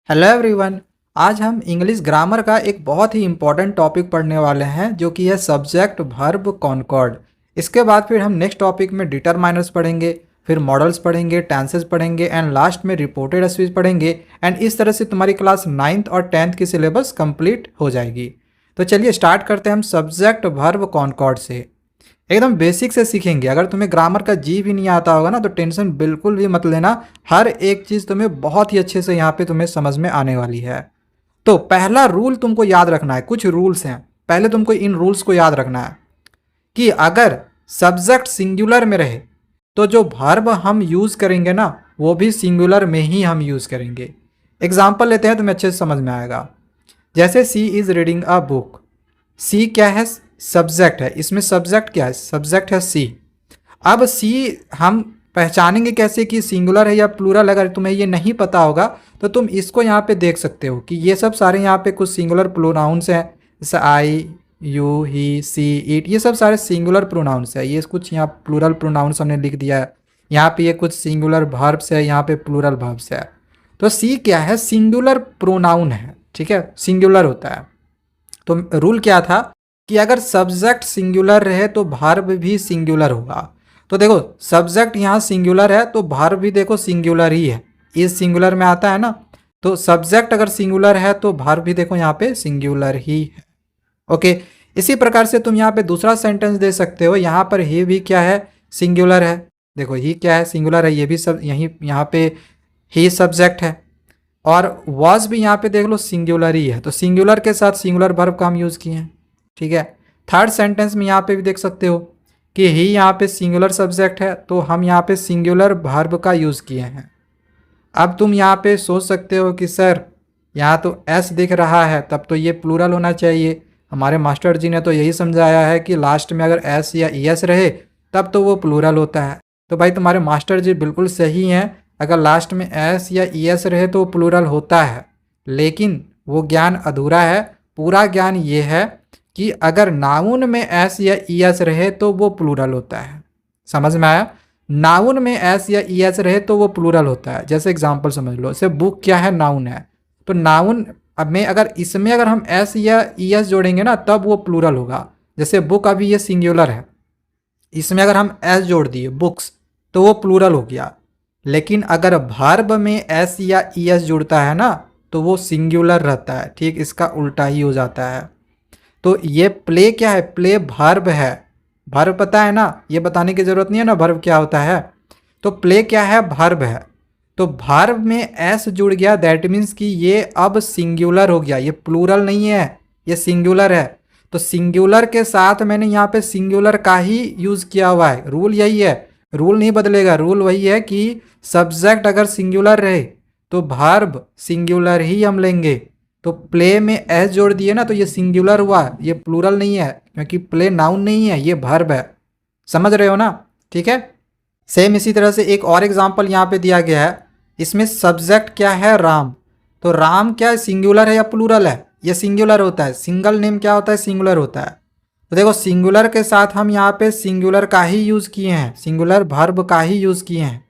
Hello everyone. आज हम English grammar का एक बहुत ही इम्पोर्टेंट टॉपिक पढ़ने वाले हैं जो कि है सब्जेक्ट वर्ब कॉनकॉर्ड। इसके बाद फिर हम नेक्स्ट टॉपिक में डिटरमाइनर्स पढ़ेंगे, फिर मॉडल्स पढ़ेंगे, टेंसेस पढ़ेंगे एंड लास्ट में रिपोर्टेड स्पीच पढ़ेंगे। एंड इस तरह से तुम्हारी क्लास 9th और 10th की सिलेबस कंप्लीट हो जाएगी। तो चलिए स्टार्ट करते हैं हम सब्जेक्ट वर्ब कॉनकॉर्ड से। एकदम बेसिक से सीखेंगे। अगर तुम्हें ग्रामर का जी भी नहीं आता होगा ना तो टेंशन बिल्कुल भी मत लेना। हर एक चीज़ तुम्हें बहुत ही अच्छे से यहाँ पे तुम्हें समझ में आने वाली है। तो पहला रूल तुमको याद रखना है। कुछ रूल्स हैं, पहले तुमको इन रूल्स को याद रखना है कि अगर सब्जेक्ट सिंगुलर में रहे तो जो वर्ब हम यूज़ करेंगे ना वो भी सिंगुलर में ही हम यूज़ करेंगे। एग्जाम्पल लेते हैं, तुम्हें अच्छे से समझ में आएगा। जैसे सी इज़ रीडिंग अ बुक। सी क्या है? सब्जेक्ट है। इसमें सब्जेक्ट क्या है? सब्जेक्ट है सी। अब सी हम पहचानेंगे कैसे कि सिंगुलर है या प्लूरल? अगर तुम्हें ये नहीं पता होगा तो तुम इसको यहाँ पे देख सकते हो कि ये सब सारे यहाँ पे कुछ सिंगुलर प्रोनाउंस हैं। जैसे आई, यू, ही, सी, इट, ये सब सारे सिंगुलर प्रोनाउंस है। ये कुछ यहाँ प्लूरल प्रोनाउंस हमने लिख दिया है। यहाँ पे ये कुछ सिंगुलर वर्ब्स है, यहाँ पे प्लूरल वर्ब्स है। तो सी क्या है? सिंगुलर प्रोनाउन है। ठीक है, सिंगुलर होता है। तो रूल क्या था कि अगर सब्जेक्ट सिंगुलर रहे तो वर्ब भी सिंगुलर होगा। तो देखो सब्जेक्ट यहाँ सिंगुलर है तो वर्ब भी देखो सिंगुलर ही है। इस सिंगुलर में आता है ना, तो सब्जेक्ट अगर सिंगुलर है तो वर्ब भी देखो यहाँ पे सिंगुलर ही है। ओके, इसी प्रकार से तुम यहाँ पे दूसरा सेंटेंस दे सकते हो। यहाँ पर ही भी क्या है? सिंगुलर है। देखो ही क्या है? सिंगुलर है। ये भी सब यहीं यहाँ पे ही सब्जेक्ट है। और वॉज भी यहाँ पे देख लो सिंगुलर ही है। तो सिंगुलर के साथ सिंगुलर वर्ब का हम यूज़ किए हैं। ठीक है, थर्ड सेंटेंस में यहाँ पे भी देख सकते हो कि ही यहाँ पे सिंगुलर सब्जेक्ट है तो हम यहाँ पे सिंगुलर वर्ब का यूज़ किए हैं। अब तुम यहाँ पे सोच सकते हो कि सर यहाँ तो एस दिख रहा है, तब तो ये प्लूरल होना चाहिए। हमारे मास्टर जी ने तो यही समझाया है कि लास्ट में अगर एस या ई एस रहे तब तो वो प्लूरल होता है। तो भाई तुम्हारे मास्टर जी बिल्कुल सही हैं। अगर लास्ट में एस या ई एस रहे तो प्लूरल होता है, लेकिन वो ज्ञान अधूरा है। पूरा ज्ञान ये है कि अगर नाउन में एस या ई एस रहे तो वो प्लूरल होता है। समझ में आया? नाउन में एस या ई एस रहे तो वो प्लूरल होता है। जैसे एग्जांपल समझ लो, जैसे बुक क्या है? नाउन है। तो नाउन अब में अगर इसमें अगर हम एस या ई एस जोड़ेंगे ना तब वो प्लूरल होगा। जैसे बुक अभी ये सिंगुलर है, इसमें अगर हम एस जोड़ दिए बुक्स तो वो प्लूरल हो गया। लेकिन अगर वर्ब में एस या ई एस जुड़ता है ना तो वो सिंगुलर रहता है। ठीक इसका उल्टा ही हो जाता है। तो ये प्ले क्या है? प्ले वर्ब है। वर्ब पता है ना, ये बताने की जरूरत नहीं है ना वर्ब क्या होता है। तो प्ले क्या है? वर्ब है। तो वर्ब में एस जुड़ गया, दैट मीन्स कि ये अब सिंगुलर हो गया। ये प्लूरल नहीं है, ये सिंगुलर है। तो सिंगुलर के साथ मैंने यहाँ पे सिंगुलर का ही यूज़ किया हुआ है। रूल यही है, रूल नहीं बदलेगा। रूल वही है कि सब्जेक्ट अगर सिंगुलर रहे तो वर्ब सिंगुलर ही हम लेंगे। तो प्ले में एस जोड़ दिए ना तो ये सिंगुलर हुआ, ये प्लूरल नहीं है, क्योंकि प्ले नाउन नहीं है, ये वर्ब है। समझ रहे हो ना? ठीक है। सेम इसी तरह से एक और एग्जांपल यहाँ पे दिया गया है। इसमें सब्जेक्ट क्या है? राम। तो राम क्या है? सिंगुलर है या प्लूरल है? ये सिंगुलर होता है। सिंगल नेम क्या होता है? सिंगुलर होता है। तो देखो सिंगुलर के साथ हम यहाँ पे सिंगुलर का ही यूज़ किए हैं, सिंगुलर वर्ब का ही यूज़ किए हैं।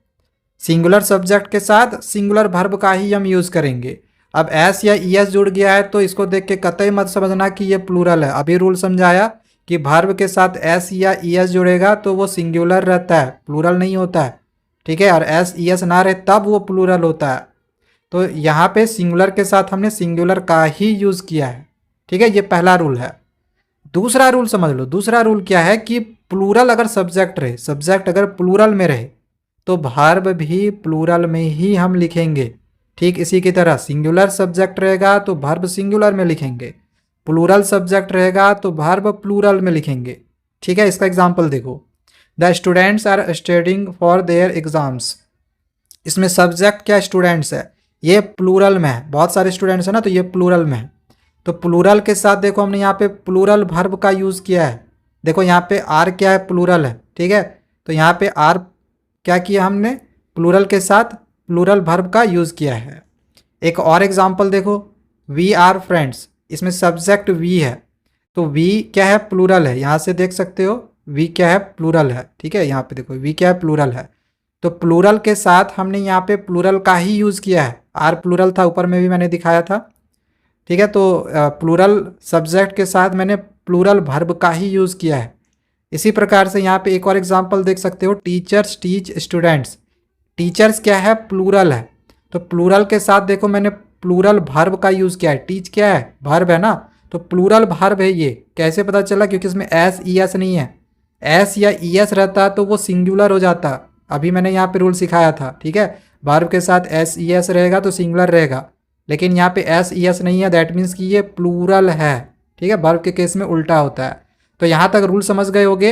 सिंगुलर सब्जेक्ट के साथ सिंगुलर वर्ब का ही हम यूज़ करेंगे। अब एस या ई एस जुड़ गया है तो इसको देख के कतई मत समझना कि ये प्लूरल है। अभी रूल समझाया कि वर्ब के साथ एस या ई एस जुड़ेगा तो वो सिंगुलर रहता है, प्लूरल नहीं होता है। ठीक है, और एस ई एस ना रहे तब वो प्लूरल होता है। तो यहाँ पे सिंगुलर के साथ हमने सिंगुलर का ही यूज़ किया है। ठीक है, ये पहला रूल है। दूसरा रूल समझ लो। दूसरा रूल क्या है कि प्लूरल अगर सब्जेक्ट रहे, सब्जेक्ट अगर प्लूरल में रहे तो वर्ब भी प्लूरल में ही हम लिखेंगे। ठीक इसी की तरह सिंगुलर सब्जेक्ट रहेगा तो वर्ब सिंगुलर में लिखेंगे, प्लूरल सब्जेक्ट रहेगा तो वर्ब प्लूरल में लिखेंगे। ठीक है, इसका एग्जांपल देखो। The students are studying for their exams. इसमें सब्जेक्ट क्या? स्टूडेंट्स है। ये प्लूरल में है, बहुत सारे स्टूडेंट्स है ना, तो ये प्लूरल में है। तो प्लूरल के साथ देखो हमने यहाँ पे प्लूरल वर्ब का यूज़ किया है। देखो यहाँ पे आर क्या है? प्लूरल है। ठीक है, तो यहाँ पे आर क्या किया हमने? प्लूरल के साथ प्लूरल वर्ब का यूज़ किया है। एक और एग्जांपल देखो, वी आर फ्रेंड्स। इसमें सब्जेक्ट वी है तो वी क्या है? प्लूरल है। यहाँ से देख सकते हो वी क्या है? प्लूरल है। ठीक है, यहाँ पे देखो वी क्या है? प्लूरल है। तो प्लूरल के साथ हमने यहाँ पे प्लूरल का ही यूज़ किया है। आर प्लूरल था, ऊपर में भी मैंने दिखाया था। ठीक है, तो प्लूरल सब्जेक्ट के साथ मैंने प्लूरल वर्ब का ही यूज़ किया है। इसी प्रकार से यहाँ पे एक और एग्जांपल देख सकते हो, टीचर्स टीच स्टूडेंट्स। टीचर्स क्या है, प्लूरल है, तो प्लूरल के साथ देखो मैंने प्लूरल वर्ब का यूज़ किया है। टीच क्या है, वर्ब है ना, तो प्लूरल वर्ब है ये। कैसे पता चला, क्योंकि इसमें एस ई एस नहीं है। एस या ई एस रहता तो वो सिंगुलर हो जाता, अभी मैंने यहाँ पे रूल सिखाया था। ठीक है, वर्ब के साथ एस ई एस रहेगा तो सिंगुलर रहेगा, लेकिन यहाँ पे एस ई एस नहीं है, दैट मीन्स कि ये प्लूरल है। ठीक है, वर्ब के केस में उल्टा होता है। तो यहाँ तक रूल समझ गए होगे।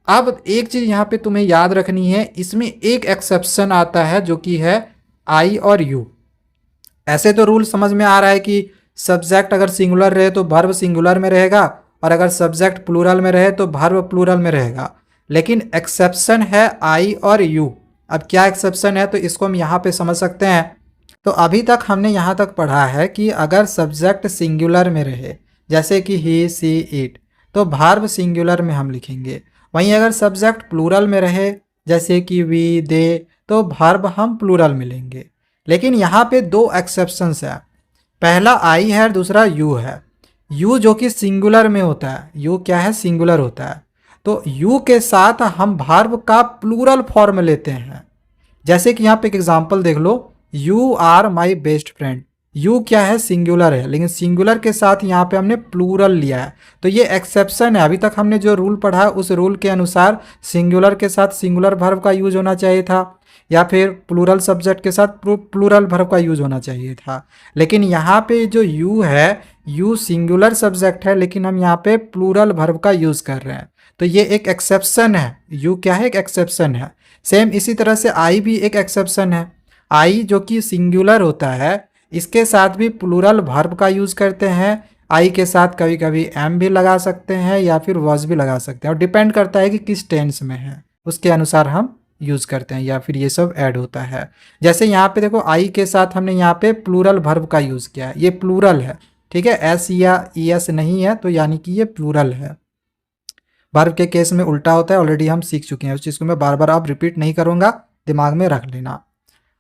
अब एक चीज़ यहाँ पे तुम्हें याद रखनी है, इसमें एक एक्सेप्शन आता है जो कि है आई और यू। ऐसे तो रूल समझ में आ रहा है कि सब्जेक्ट अगर सिंगुलर रहे तो वर्ब सिंगुलर में रहेगा, और अगर सब्जेक्ट प्लूरल में रहे तो वर्ब प्लूरल में रहेगा। लेकिन एक्सेप्शन है आई और यू। अब क्या एक्सेप्शन है, तो इसको हम यहाँ पे समझ सकते हैं। तो अभी तक हमने यहाँ तक पढ़ा है कि अगर सब्जेक्ट सिंगुलर में रहे, जैसे कि ही सी इट, तो वर्ब सिंगुलर में हम लिखेंगे। वहीं अगर सब्जेक्ट प्लूरल में रहे, जैसे कि वी दे, तो वर्ब हम प्लूरल में लेंगे। लेकिन यहाँ पे दो एक्सेप्शंस है, पहला आई है और दूसरा यू है। यू जो कि सिंगुलर में होता है, यू क्या है, सिंगुलर होता है, तो यू के साथ हम वर्ब का प्लूरल फॉर्म लेते हैं। जैसे कि यहाँ पे एक एग्जांपल देख लो, you are my best friend. You क्या है, सिंगुलर है, लेकिन सिंगुलर के साथ यहाँ पे हमने प्लूरल लिया है, तो ये एक्सेप्शन है। अभी तक हमने जो रूल पढ़ा उस रूल के अनुसार सिंगुलर के साथ सिंगुलर वर्ब का यूज होना चाहिए था, या फिर प्लूरल सब्जेक्ट के साथ प्लूरल वर्ब का यूज होना चाहिए था। लेकिन यहाँ पे जो यू है, यू सिंगुलर सब्जेक्ट है, लेकिन हम यहाँ पे प्लूरल वर्ब का यूज कर रहे हैं, तो ये एक एक्सेप्शन है। यू क्या है, एक एक्सेप्शन है। सेम इसी तरह से आई भी एक एक्सेप्शन है। आई जो कि सिंगुलर होता है, इसके साथ भी प्लूरल वर्ब का यूज करते हैं। आई के साथ कभी कभी एम भी लगा सकते हैं या फिर वॉज भी लगा सकते हैं, और डिपेंड करता है कि किस टेंस में है, उसके अनुसार हम यूज करते हैं, या फिर ये सब ऐड होता है। जैसे यहाँ पे देखो, आई के साथ हमने यहाँ पे प्लूरल वर्ब का यूज किया है, ये प्लूरल है। ठीक है, एस या ई एस नहीं है, तो यानी कि ये प्लूरल है। वर्ब के केस में उल्टा होता है, ऑलरेडी हम सीख चुके हैं, उस चीज़ को मैं बार बार अब रिपीट नहीं करूंगा, दिमाग में रख लेना।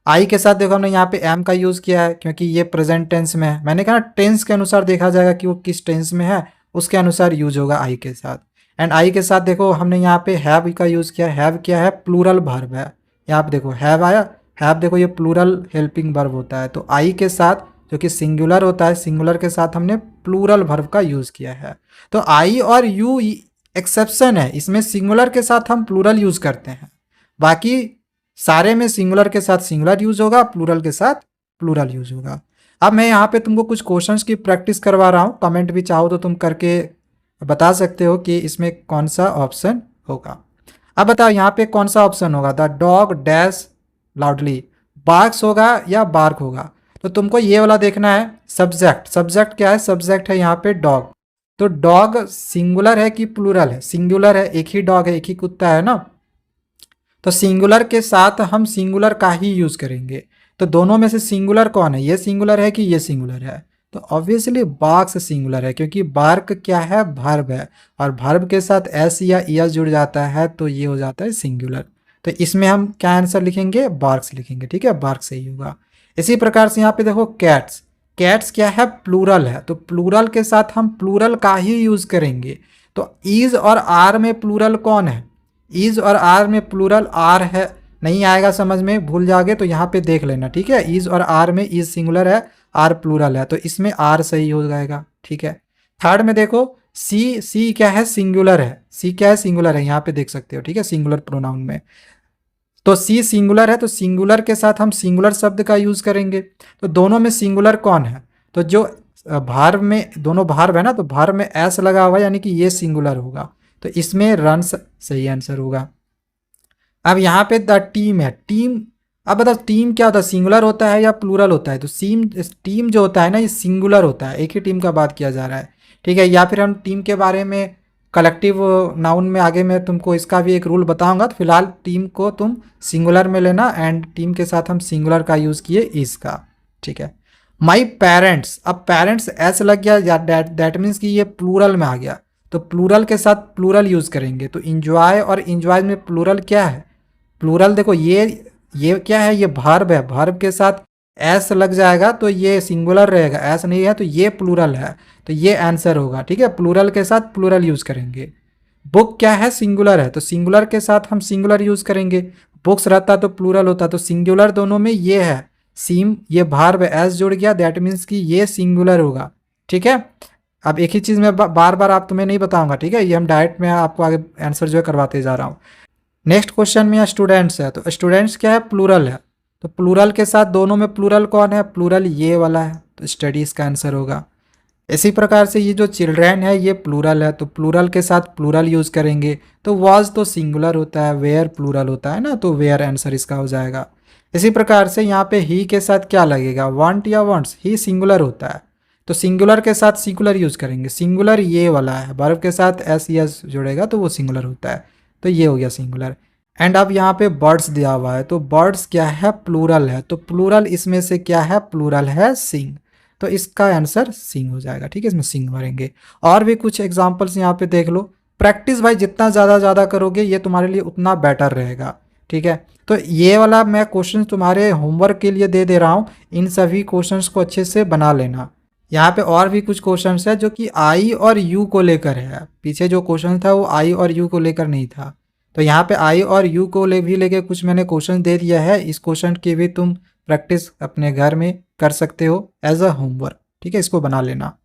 आई के साथ देखो हमने यहाँ पे एम का यूज़ किया है, क्योंकि ये प्रेजेंट टेंस में है। मैंने कहा टेंस के अनुसार देखा जाएगा कि वो किस टेंस में है, उसके अनुसार यूज होगा आई के साथ। एंड आई के साथ देखो हमने यहाँ पे हैव का यूज़ किया है। हैव क्या है, प्लूरल वर्ब है। यहाँ पे देखो हैव आया, हैव देखो ये प्लूरल हेल्पिंग वर्ब होता है, तो आई के साथ जो कि सिंगुलर होता है, सिंगुलर के साथ हमने प्लूरल वर्ब का यूज़ किया है। तो आई और यू एक्सेप्शन है, इसमें सिंगुलर के साथ हम प्लूरल यूज़ करते हैं, बाकी सारे में सिंगुलर के साथ सिंगुलर यूज होगा, प्लूरल के साथ प्लूरल यूज होगा। अब मैं यहाँ पे तुमको कुछ क्वेश्चंस की प्रैक्टिस करवा रहा हूँ, कमेंट भी चाहो तो तुम करके बता सकते हो कि इसमें कौन सा ऑप्शन होगा। अब बताओ यहाँ पे कौन सा ऑप्शन होगा, the dog dash loudly, barks होगा या बार्क होगा। तो तुमको ये वाला देखना है, सब्जेक्ट। सब्जेक्ट क्या है, सब्जेक्ट है यहाँ पे डॉग, तो डॉग सिंगुलर है कि प्लूरल है, सिंगुलर है, एक ही डॉग है, एक ही कुत्ता है ना, तो सिंगुलर के साथ हम सिंगुलर का ही यूज करेंगे। तो दोनों में से सिंगुलर कौन है, ये सिंगुलर है कि ये सिंगुलर है, तो ऑब्वियसली बार्क्स सिंगुलर है, क्योंकि बार्क क्या है, वर्ब है, और वर्ब के साथ एस या एस जुड़ जाता है तो ये हो जाता है सिंगुलर। तो इसमें हम क्या आंसर लिखेंगे, बार्क्स लिखेंगे। ठीक है, बार्क सही होगा। इसी प्रकार से यहाँ पे देखो कैट्स, कैट्स क्या है, प्लूरल है, तो प्लूरल के साथ हम प्लूरल का ही यूज करेंगे। तो ईज और आर में प्लूरल कौन है, ईज और आर में प्लूरल आर है। नहीं आएगा समझ में, भूल जाओगे तो यहाँ पे देख लेना। ठीक है, ईज और आर में ईज सिंगुलर है, आर प्लूरल है, तो इसमें आर सही हो जाएगा। ठीक है, थर्ड में देखो सी, सी क्या है, सिंगुलर है, सी क्या है, सिंगुलर है, यहाँ पे देख सकते हो। ठीक है, सिंगुलर प्रोनाउन में, तो सी सिंगुलर है, तो सिंगुलर के साथ हम सिंगुलर शब्द का यूज करेंगे। तो दोनों में सिंगुलर कौन है, तो जो भार्ब में, दोनों भार्ब है ना, तो भार्ब में एस लगा हुआ है, यानी कि ये सिंगुलर होगा, तो इसमें रन्स सही आंसर होगा। अब यहाँ पे द टीम है, टीम। अब बताओ टीम क्या होता है, सिंगुलर होता है या प्लूरल होता है, तो टीम जो होता है ना, ये सिंगुलर होता है, एक ही टीम का बात किया जा रहा है। ठीक है, या फिर हम टीम के बारे में कलेक्टिव नाउन में आगे मैं तुमको इसका भी एक रूल बताऊंगा, तो फिलहाल टीम को तुम सिंगुलर में लेना, एंड टीम के साथ हम सिंगुलर का यूज़ किए इसका। ठीक है, माई पेरेंट्स, अब पेरेंट्स एस लग गया, या दैट मीन्स कि ये प्लूरल में आ गया, तो प्लूरल के साथ प्लूरल यूज़ करेंगे। तो इंजॉय और इंजॉय में प्लूरल क्या है, प्लूरल देखो ये क्या है, ये वर्ब है, वर्ब के साथ एस लग जाएगा तो ये सिंगुलर रहेगा, एस नहीं है तो ये प्लूरल है, तो ये आंसर होगा। ठीक है, प्लूरल के साथ प्लूरल यूज करेंगे। बुक क्या है, सिंगुलर है, तो सिंगुलर के साथ हम सिंगुलर यूज करेंगे। बुक्स रहता तो प्लूरल होता, तो सिंगुलर दोनों में ये है सीम, ये भार्ब एस जुड़ गया, दैट मीन्स कि ये सिंगुलर होगा। ठीक है, अब एक ही चीज़ में बार बार आप तुम्हें नहीं बताऊंगा। ठीक है, ये हम डायरेक्ट में आपको आगे आंसर जो है करवाते जा रहा हूँ। नेक्स्ट क्वेश्चन में स्टूडेंट्स है, तो स्टूडेंट्स क्या है, प्लूरल है, तो प्लूरल के साथ दोनों में प्लूरल कौन है, प्लूरल ये वाला है, तो स्टडीज़ का आंसर होगा। इसी प्रकार से ये जो चिल्ड्रेन है ये प्लूरल है, तो प्लूरल के साथ प्लूरल यूज़ करेंगे। तो वॉज तो सिंगुलर होता है, वेयर प्लूरल होता है ना, तो वेयर आंसर इसका हो जाएगा। इसी प्रकार से यहाँ पे ही के साथ क्या लगेगा, वांट या वांट्स, ही सिंगुलर होता है, तो सिंगुलर के साथ सिंगुलर यूज़ करेंगे। सिंगुलर ये वाला है, वर्ब के साथ एस यस जुड़ेगा तो वो सिंगुलर होता है, तो ये हो गया सिंगुलर। एंड अब यहाँ पे बर्ड्स दिया हुआ है, तो बर्ड्स क्या है, प्लूरल है, तो प्लूरल इसमें से क्या है, प्लूरल है सिंग, तो इसका आंसर सिंग हो जाएगा। ठीक है, इसमें सिंग भरेंगे। और भी कुछ एग्जांपल्स यहाँ पे देख लो। प्रैक्टिस भाई जितना ज़्यादा करोगे ये तुम्हारे लिए उतना बेटर रहेगा। ठीक है, तो ये वाला मैं क्वेश्चन तुम्हारे होमवर्क के लिए दे रहा हूँ, इन सभी क्वेश्चंस को अच्छे से बना लेना। यहाँ पे और भी कुछ क्वेश्चंस है जो कि आई और यू को लेकर है, पीछे जो क्वेश्चन था वो आई और यू को लेकर नहीं था, तो यहाँ पे आई और यू को भी लेके कुछ मैंने क्वेश्चन दे दिया है। इस क्वेश्चन की भी तुम प्रैक्टिस अपने घर में कर सकते हो एज अ होमवर्क। ठीक है, इसको बना लेना।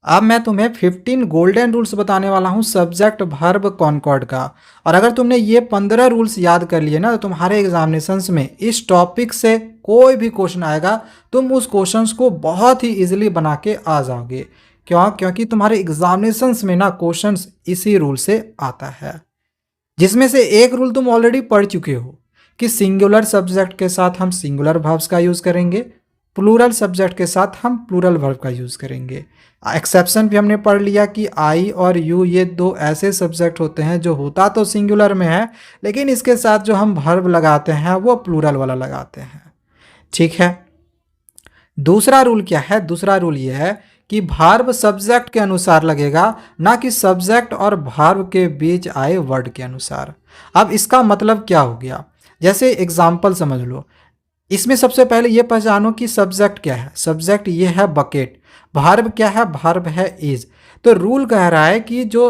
अब मैं तुम्हें 15 गोल्डन रूल्स बताने वाला हूँ सब्जेक्ट वर्ब कॉनकॉर्ड का, और अगर तुमने ये 15 रूल्स याद कर लिए ना तो तुम्हारे एग्जामिनेशंस में इस टॉपिक से कोई भी क्वेश्चन आएगा तुम उस क्वेश्चंस को बहुत ही इजीली बना के आ जाओगे। क्योंकि तुम्हारे एग्जामिनेशंस में ना क्वेश्चंस इसी रूल से आता है, जिसमें से एक रूल तुम ऑलरेडी पढ़ चुके हो कि सिंगुलर सब्जेक्ट के साथ हम सिंगुलर वर्ब्स का यूज़ करेंगे, प्लूरल सब्जेक्ट के साथ हम प्लूरल वर्ब का यूज़ करेंगे। एक्सेप्शन भी हमने पढ़ लिया कि आई और यू ये दो ऐसे सब्जेक्ट होते हैं जो होता तो सिंगुलर में है, लेकिन इसके साथ जो हम वर्ब लगाते हैं वो प्लूरल वाला लगाते हैं। ठीक है, दूसरा रूल क्या है, दूसरा रूल ये है कि भार्ब सब्जेक्ट के अनुसार लगेगा, ना कि सब्जेक्ट और भार्ब के बीच आए वर्ड के अनुसार। अब इसका मतलब क्या हो गया, जैसे एग्जाम्पल समझ लो। इसमें सबसे पहले ये पहचानो कि सब्जेक्ट क्या है, सब्जेक्ट ये है बकेट, भार्ब क्या है, भार्ब है इज। तो रूल कह रहा है कि जो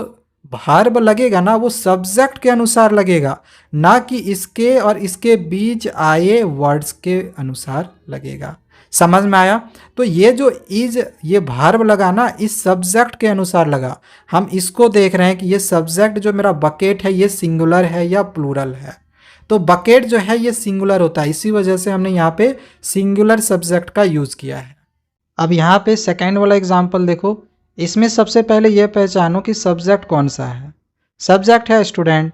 भार्ब लगेगा ना वो सब्जेक्ट के अनुसार लगेगा, ना कि इसके और इसके बीच आए वर्ड्स के अनुसार लगेगा। समझ में आया? तो ये जो इज ये भार्ब लगा ना इस सब्जेक्ट के अनुसार लगा। हम इसको देख रहे हैं कि ये सब्जेक्ट जो मेरा बकेट है ये सिंगुलर है या प्लूरल है। तो बकेट जो है ये सिंगुलर होता है, इसी वजह से हमने यहाँ पे सिंगुलर सब्जेक्ट का यूज़ किया है। अब यहाँ पे सेकेंड वाला एग्जाम्पल देखो, इसमें सबसे पहले ये पहचानो कि सब्जेक्ट कौन सा है। सब्जेक्ट है स्टूडेंट,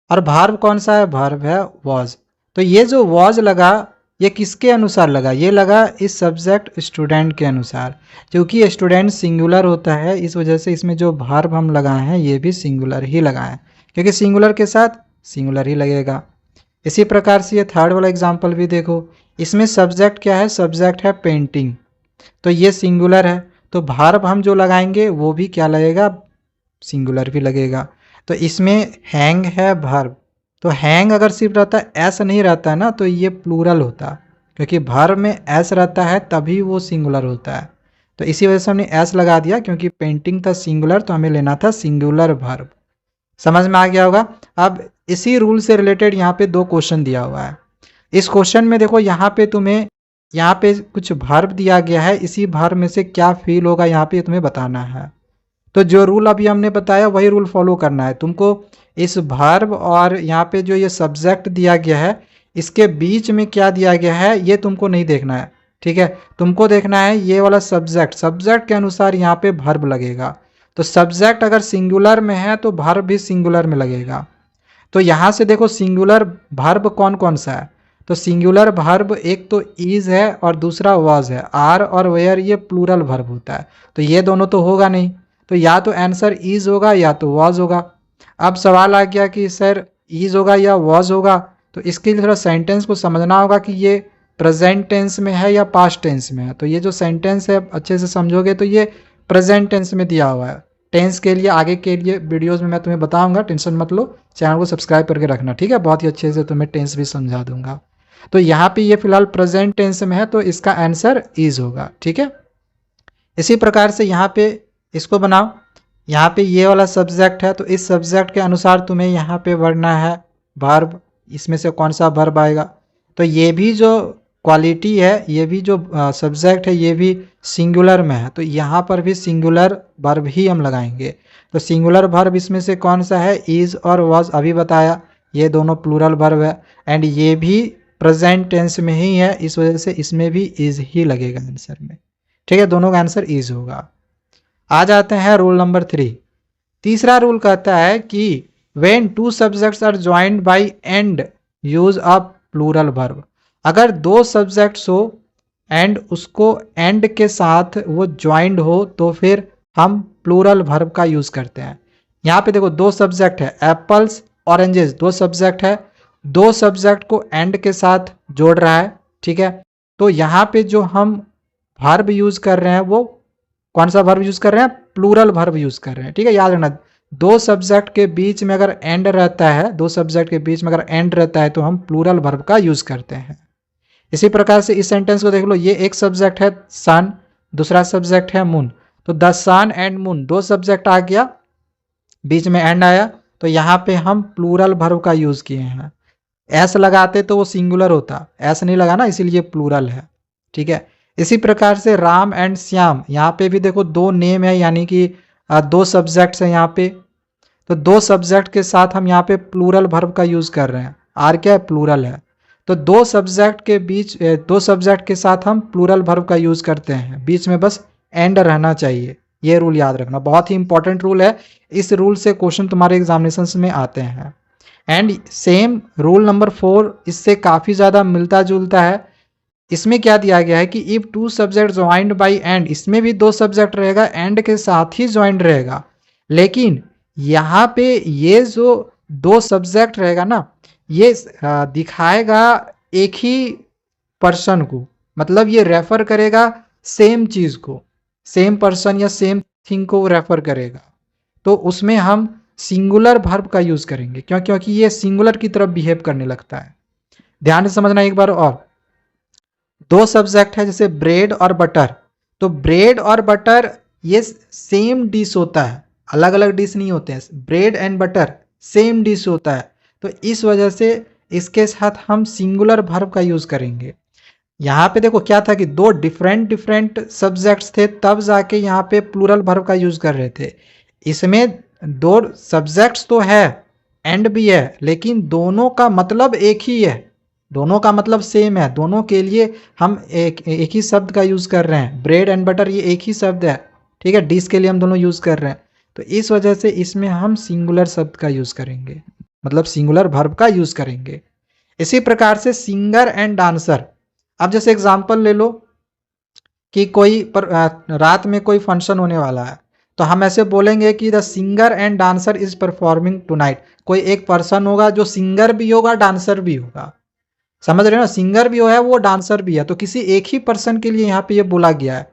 और भार्ब कौन सा है, भार्ब है वॉज। तो ये जो वॉज लगा ये किसके अनुसार लगा, ये लगा इस सब्जेक्ट स्टूडेंट के अनुसार। क्योंकि स्टूडेंट सिंगुलर होता है इस वजह से इसमें जो भार्ब हम लगाए हैं ये भी सिंगुलर ही लगाए हैं, क्योंकि सिंगुलर के साथ सिंगुलर ही लगेगा। इसी प्रकार से ये थर्ड वाला एग्जाम्पल भी देखो, इसमें सब्जेक्ट क्या है, सब्जेक्ट है पेंटिंग, तो ये सिंगुलर है, तो भार्ब हम जो लगाएंगे वो भी क्या लगेगा, सिंगुलर भी लगेगा। तो इसमें हैंग है भार्ब, तो हैंग अगर सिर्फ रहता है एस नहीं रहता है ना तो ये प्लूरल होता, क्योंकि भार्ब में एस रहता है तभी वो सिंगुलर होता है। तो इसी वजह से हमने एस लगा दिया, क्योंकि पेंटिंग था सिंगुलर तो हमें लेना था सिंगुलर भार्ब। समझ में आ गया होगा? अब इसी रूल से रिलेटेड यहाँ पे दो क्वेश्चन दिया हुआ है। इस क्वेश्चन में देखो यहाँ पे तुम्हें यहाँ पे कुछ भार्ब दिया गया है, इसी भार्ब में से क्या फील होगा यहाँ पे तुम्हें बताना है। तो जो रूल अभी हमने बताया वही रूल फॉलो करना है तुमको। इस भार्ब और यहाँ पे जो ये सब्जेक्ट दिया गया है इसके बीच में क्या दिया गया है ये तुमको नहीं देखना है। ठीक है, तुमको देखना है ये वाला सब्जेक्ट, सब्जेक्ट के अनुसार यहाँ पे भार्ब लगेगा। तो सब्जेक्ट अगर सिंगुलर में है तो भार्ब भी सिंगुलर में लगेगा। तो यहाँ से देखो सिंगुलर भार्ब कौन कौन सा है, तो सिंगुलर भार्ब एक तो इज है और दूसरा वाज है। आर और वेयर ये प्लूरल भार्ब होता है, तो ये दोनों तो होगा नहीं, तो या तो आंसर इज होगा या तो वाज होगा। अब सवाल आ गया कि सर इज होगा या वाज होगा, तो इसके लिए थोड़ा सेंटेंस को समझना होगा कि ये प्रेजेंट टेंस में है या पास्ट टेंस में है। तो ये जो सेंटेंस है अच्छे से समझोगे तो ये प्रेजेंट टेंस में दिया हुआ है। टेंस के लिए आगे के लिए वीडियोस में मैं तुम्हें बताऊंगा, टेंशन मत लो, चैनल को सब्सक्राइब करके रखना। ठीक है, बहुत ही अच्छे से तुम्हें टेंस भी समझा दूंगा। तो यहाँ पे ये फिलहाल प्रेजेंट टेंस में है तो इसका आंसर इज होगा। ठीक है, इसी प्रकार से यहाँ पे इसको बनाओ। यहाँ पे ये वाला सब्जेक्ट है तो इस सब्जेक्ट के अनुसार तुम्हें यहाँ पे भरना है वर्ब, इसमें से कौन सा वर्ब आएगा। तो ये भी जो क्वालिटी है, ये भी जो सब्जेक्ट है, ये भी सिंगुलर में है तो यहाँ पर भी सिंगुलर वर्ब ही हम लगाएंगे। तो सिंगुलर वर्ब इसमें से कौन सा है, इज और वाज अभी बताया, ये दोनों प्लूरल वर्ब है एंड ये भी प्रेजेंट टेंस में ही है, इस वजह से इसमें भी इज ही लगेगा आंसर में। ठीक है, दोनों का आंसर इज होगा। आ जाते हैं रूल नंबर 3। तीसरा रूल कहता है कि when two subjects are joined by and use a plural verb. अगर दो सब्जेक्ट्स हो एंड उसको एंड के साथ वो ज्वाइंड हो तो फिर हम प्लूरल वर्ब का यूज करते हैं। यहाँ पे देखो दो सब्जेक्ट है, एप्पल्स ऑरेंजेस, दो सब्जेक्ट है, दो सब्जेक्ट को एंड के साथ जोड़ रहा है। ठीक है, तो यहाँ पे जो हम वर्ब यूज कर रहे हैं वो कौन सा वर्ब यूज कर रहे हैं, प्लूरल वर्ब यूज कर रहे हैं। ठीक है, याद रखना, दो सब्जेक्ट के बीच में अगर एंड रहता है, दो सब्जेक्ट के बीच में अगर एंड रहता है तो हम प्लूरल वर्ब का यूज करते हैं। इसी प्रकार से इस सेंटेंस को देख लो, ये एक सब्जेक्ट है सन, दूसरा सब्जेक्ट है मून, तो द सन एंड मून दो सब्जेक्ट आ गया, बीच में एंड आया, तो यहाँ पे हम प्लूरल वर्ब का यूज किए हैं। एस लगाते तो वो सिंगुलर होता, एस नहीं लगा ना, इसीलिए प्लूरल है। ठीक है, इसी प्रकार से राम एंड श्याम, यहाँ पे भी देखो दो नेम है, यानी कि दो सब्जेक्ट्स हैं यहाँ पे, तो दो सब्जेक्ट के साथ हम यहाँ पे प्लूरल वर्ब का यूज कर रहे हैं। आर क्या है, प्लूरल है, तो दो सब्जेक्ट के बीच, दो सब्जेक्ट के साथ हम प्लूरल वर्ब का यूज करते हैं, बीच में बस एंड रहना चाहिए। ये रूल याद रखना, बहुत ही इंपॉर्टेंट रूल है, इस रूल से क्वेश्चन तुम्हारे एग्जामिनेशन में आते हैं। एंड सेम रूल नंबर 4 इससे काफ़ी ज़्यादा मिलता जुलता है। इसमें क्या दिया गया है कि if two subject joined by and, इसमें भी दो सब्जेक्ट रहेगा, एंड के साथ ही ज्वाइंड रहेगा, लेकिन यहाँ पे ये जो दो सब्जेक्ट रहेगा ना, ये दिखाएगा एक ही पर्सन को, मतलब ये रेफर करेगा सेम चीज़ को, सेम पर्सन या सेम थिंग को रेफर करेगा, तो उसमें हम सिंगुलर वर्ब का यूज करेंगे, क्योंकि ये सिंगुलर की तरफ बिहेव करने लगता है। ध्यान से समझना एक बार और, दो सब्जेक्ट है जैसे ब्रेड और बटर, तो ब्रेड और बटर ये सेम डिश होता है, अलग अलग डिश नहीं होते हैं, bread and butter same dish होता है, तो इस वजह से इसके साथ हम सिंगुलर वर्ब का यूज करेंगे। यहाँ पे देखो क्या था कि दो डिफरेंट सब्जेक्ट्स थे, तब जाके यहाँ पे प्लूरल वर्ब का यूज कर रहे थे। इसमें दो सब्जेक्ट्स तो है, एंड भी है, लेकिन दोनों का मतलब एक ही है, दोनों का मतलब सेम है, दोनों के लिए हम एक ही शब्द का यूज कर रहे हैं। ब्रेड एंड बटर ये एक ही शब्द है, ठीक है, डिश के लिए हम दोनों यूज कर रहे हैं, तो इस वजह से इसमें हम सिंगुलर शब्द का यूज करेंगे, मतलब सिंगुलर वर्ब का यूज करेंगे। इसी प्रकार से सिंगर एंड डांसर, अब जैसे एग्जांपल ले लो कि कोई रात में कोई फंक्शन होने वाला है, तो हम ऐसे बोलेंगे कि the singer and dancer is performing tonight. कोई एक पर्सन होगा जो सिंगर भी होगा, डांसर भी होगा, समझ रहे हो ना, सिंगर भी है वो, डांसर भी है, तो किसी एक ही पर्सन के लिए यहाँ पे ये बोला गया है।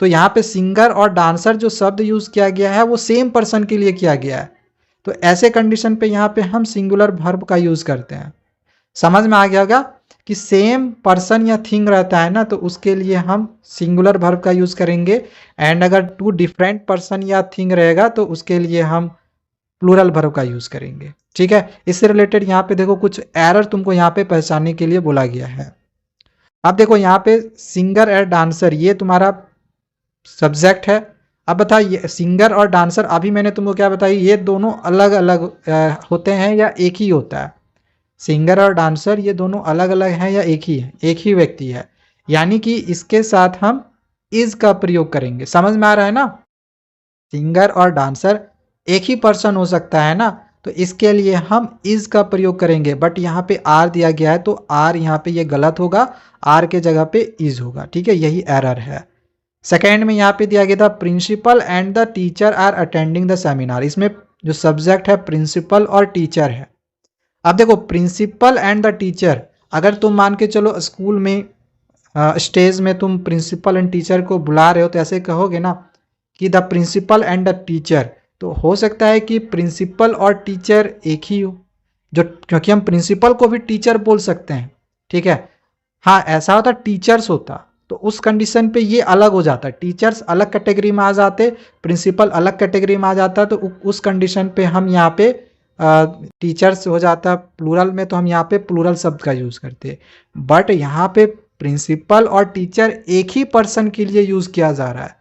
तो यहाँ पे सिंगर और डांसर जो शब्द यूज किया गया है वो सेम पर्सन के लिए किया गया है, तो ऐसे कंडीशन पे यहाँ पे हम सिंगुलर वर्ब का यूज करते हैं। समझ में आ गया होगा कि सेम पर्सन या थिंग रहता है ना, तो उसके लिए हम सिंगुलर वर्ब का यूज करेंगे, एंड अगर टू डिफरेंट पर्सन या थिंग रहेगा तो उसके लिए हम प्लूरल वर्ब का यूज करेंगे। ठीक है, इससे रिलेटेड यहाँ पे देखो कुछ एरर तुमको यहाँ पे पहचानने के लिए बोला गया है। अब देखो यहाँ पे सिंगर और डांसर ये तुम्हारा सब्जेक्ट है। अब बताइए सिंगर और डांसर, अभी मैंने तुमको क्या बताई, ये दोनों अलग अलग होते हैं या एक ही होता है। सिंगर और डांसर ये दोनों अलग अलग हैं या एक ही है, एक ही व्यक्ति है, यानी कि इसके साथ हम इज का प्रयोग करेंगे। समझ में आ रहा है ना, सिंगर और डांसर एक ही पर्सन हो सकता है ना, तो इसके लिए हम इज का प्रयोग करेंगे, बट यहाँ पे आर दिया गया है तो आर यहाँ पे ये गलत होगा, आर के जगह पे इज होगा। ठीक है, यही एरर है। सेकेंड में यहाँ पे दिया गया था principal and the teacher are attending the seminar, इसमें जो सब्जेक्ट है प्रिंसिपल और टीचर है। अब देखो प्रिंसिपल एंड द टीचर, अगर तुम मान के चलो स्कूल में स्टेज में तुम प्रिंसिपल एंड टीचर को बुला रहे हो, तो ऐसे कहोगे ना कि the principal and the teacher, तो हो सकता है कि प्रिंसिपल और टीचर एक ही हो, जो क्योंकि हम प्रिंसिपल को भी टीचर बोल सकते हैं। ठीक है, हाँ ऐसा होता टीचर्स होता तो उस कंडीशन पे ये अलग हो जाता, टीचर्स अलग कैटेगरी में आ जाते, प्रिंसिपल अलग कैटेगरी में आ जाता, तो उस कंडीशन पे हम यहाँ पे टीचर्स हो जाता प्लूरल में, तो हम यहाँ पे प्लूरल शब्द का यूज़ करते। बट यहाँ पे प्रिंसिपल और टीचर एक ही पर्सन के लिए यूज़ किया जा रहा है,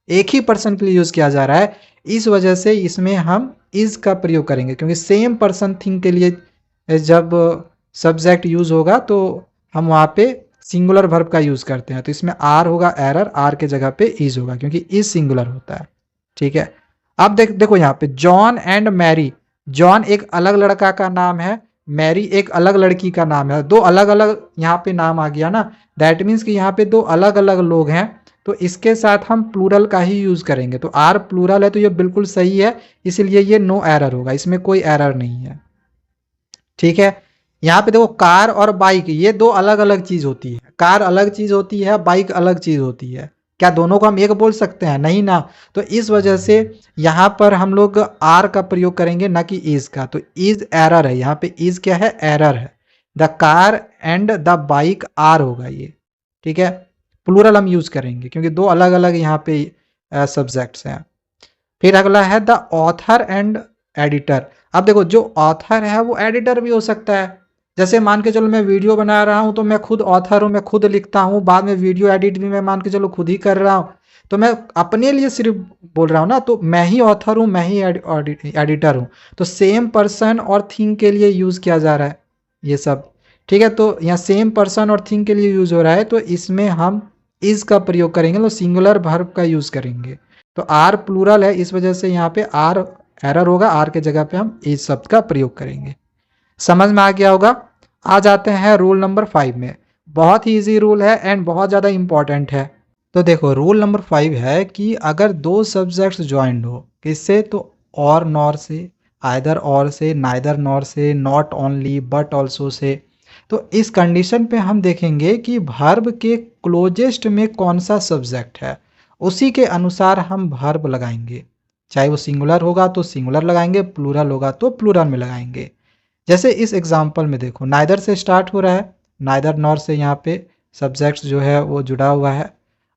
एक ही पर्सन के लिए यूज़ किया जा रहा है, इस वजह से इसमें हम इज़ का प्रयोग करेंगे, क्योंकि सेम पर्सन थिंग के लिए जब सब्जेक्ट यूज़ होगा तो हम वहाँ पे सिंगुलर वर्ब का यूज़ करते हैं, तो इसमें आर होगा एरर, आर के जगह पे इज होगा क्योंकि इज सिंगुलर होता है। ठीक है, अब देखो यहाँ पे जॉन एंड मैरी, जॉन एक अलग लड़का का नाम है, मैरी एक अलग लड़की का नाम है, दो अलग अलग यहाँ पे नाम आ गया ना, दैट मीन्स कि यहाँ पे दो अलग अलग लोग हैं, तो इसके साथ हम प्लूरल का ही यूज़ करेंगे, तो आर प्लूरल है तो ये बिल्कुल सही है, इसलिए ये नो एरर होगा, इसमें कोई एरर नहीं है। ठीक है, यहाँ पे देखो कार और बाइक ये दो अलग अलग चीज होती है, कार अलग चीज होती है, बाइक अलग चीज होती है, क्या दोनों को हम एक बोल सकते हैं? नहीं ना, तो इस वजह से यहाँ पर हम लोग आर का प्रयोग करेंगे ना कि इज का, तो इज एरर है, यहाँ पे इज क्या है? एरर है, the car and the bike are होगा ये। ठीक है, प्लूरल हम यूज करेंगे क्योंकि दो अलग अलग यहाँ पे सब्जेक्ट्स हैं। फिर अगला है द ऑथर एंड एडिटर। अब देखो जो ऑथर है वो एडिटर भी हो सकता है, जैसे मान के चलो मैं वीडियो बना रहा हूँ तो मैं खुद ऑथर हूँ, मैं खुद लिखता हूँ, बाद में वीडियो एडिट भी मैं मान के चलो खुद ही कर रहा हूँ, तो मैं अपने लिए सिर्फ बोल रहा हूँ ना, तो मैं ही ऑथर हूँ, मैं ही एडिटर हूँ, तो सेम पर्सन और थिंग के लिए यूज़ किया जा रहा है ये सब। ठीक है, तो यहाँ सेम पर्सन और थिंग के लिए यूज़ हो रहा है, तो इसमें हम इज का प्रयोग करेंगे, तो सिंगुलर वर्ब का यूज़ करेंगे, तो आर प्लूरल है इस वजह से यहाँ पे आर एरर होगा, आर के जगह पे हम इज शब्द का प्रयोग करेंगे। समझ में आ गया होगा। आ जाते हैं रूल नंबर 5 में, बहुत ही इजी रूल है एंड बहुत ज़्यादा इंपॉर्टेंट है। तो देखो रूल नंबर 5 है कि अगर दो सब्जेक्ट्स ज्वाइंट हो किससे, तो और नॉर से, आइदर और से, नाइदर नॉर से, not only but also say, तो इस कंडीशन पे हम देखेंगे कि वर्ब के क्लोजेस्ट में कौन सा सब्जेक्ट है, उसी के अनुसार हम वर्ब लगाएंगे, चाहे वो सिंगुलर होगा तो सिंगुलर लगाएंगे, प्लूरल होगा तो प्लूरल में लगाएंगे। जैसे इस एग्जाम्पल में देखो नाइदर से स्टार्ट हो रहा है, नाइदर नॉर से यहाँ पे सब्जेक्ट जो है वो जुड़ा हुआ है।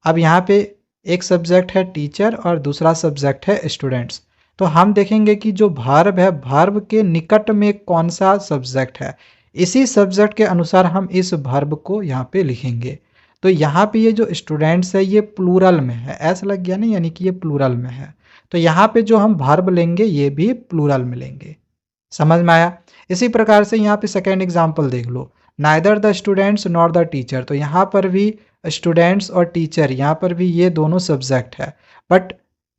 अब यहाँ पे एक सब्जेक्ट है टीचर और दूसरा सब्जेक्ट है स्टूडेंट्स, तो हम देखेंगे कि जो वर्ब है वर्ब के निकट में कौन सा सब्जेक्ट है, इसी सब्जेक्ट के अनुसार हम इस वर्ब को यहाँ पे लिखेंगे। तो यहाँ पे ये जो स्टूडेंट्स है ये प्लूरल में है, ऐसा लग गया नहीं, यानी कि ये प्लूरल में है, तो यहाँ पे जो हम वर्ब लेंगे ये भी प्लूरल में लेंगे। समझ में आया। इसी प्रकार से यहाँ पे सेकेंड एग्जाम्पल देख लो, neither the students nor the teacher, तो यहाँ पर भी स्टूडेंट्स और टीचर यहाँ पर भी ये दोनों सब्जेक्ट है, बट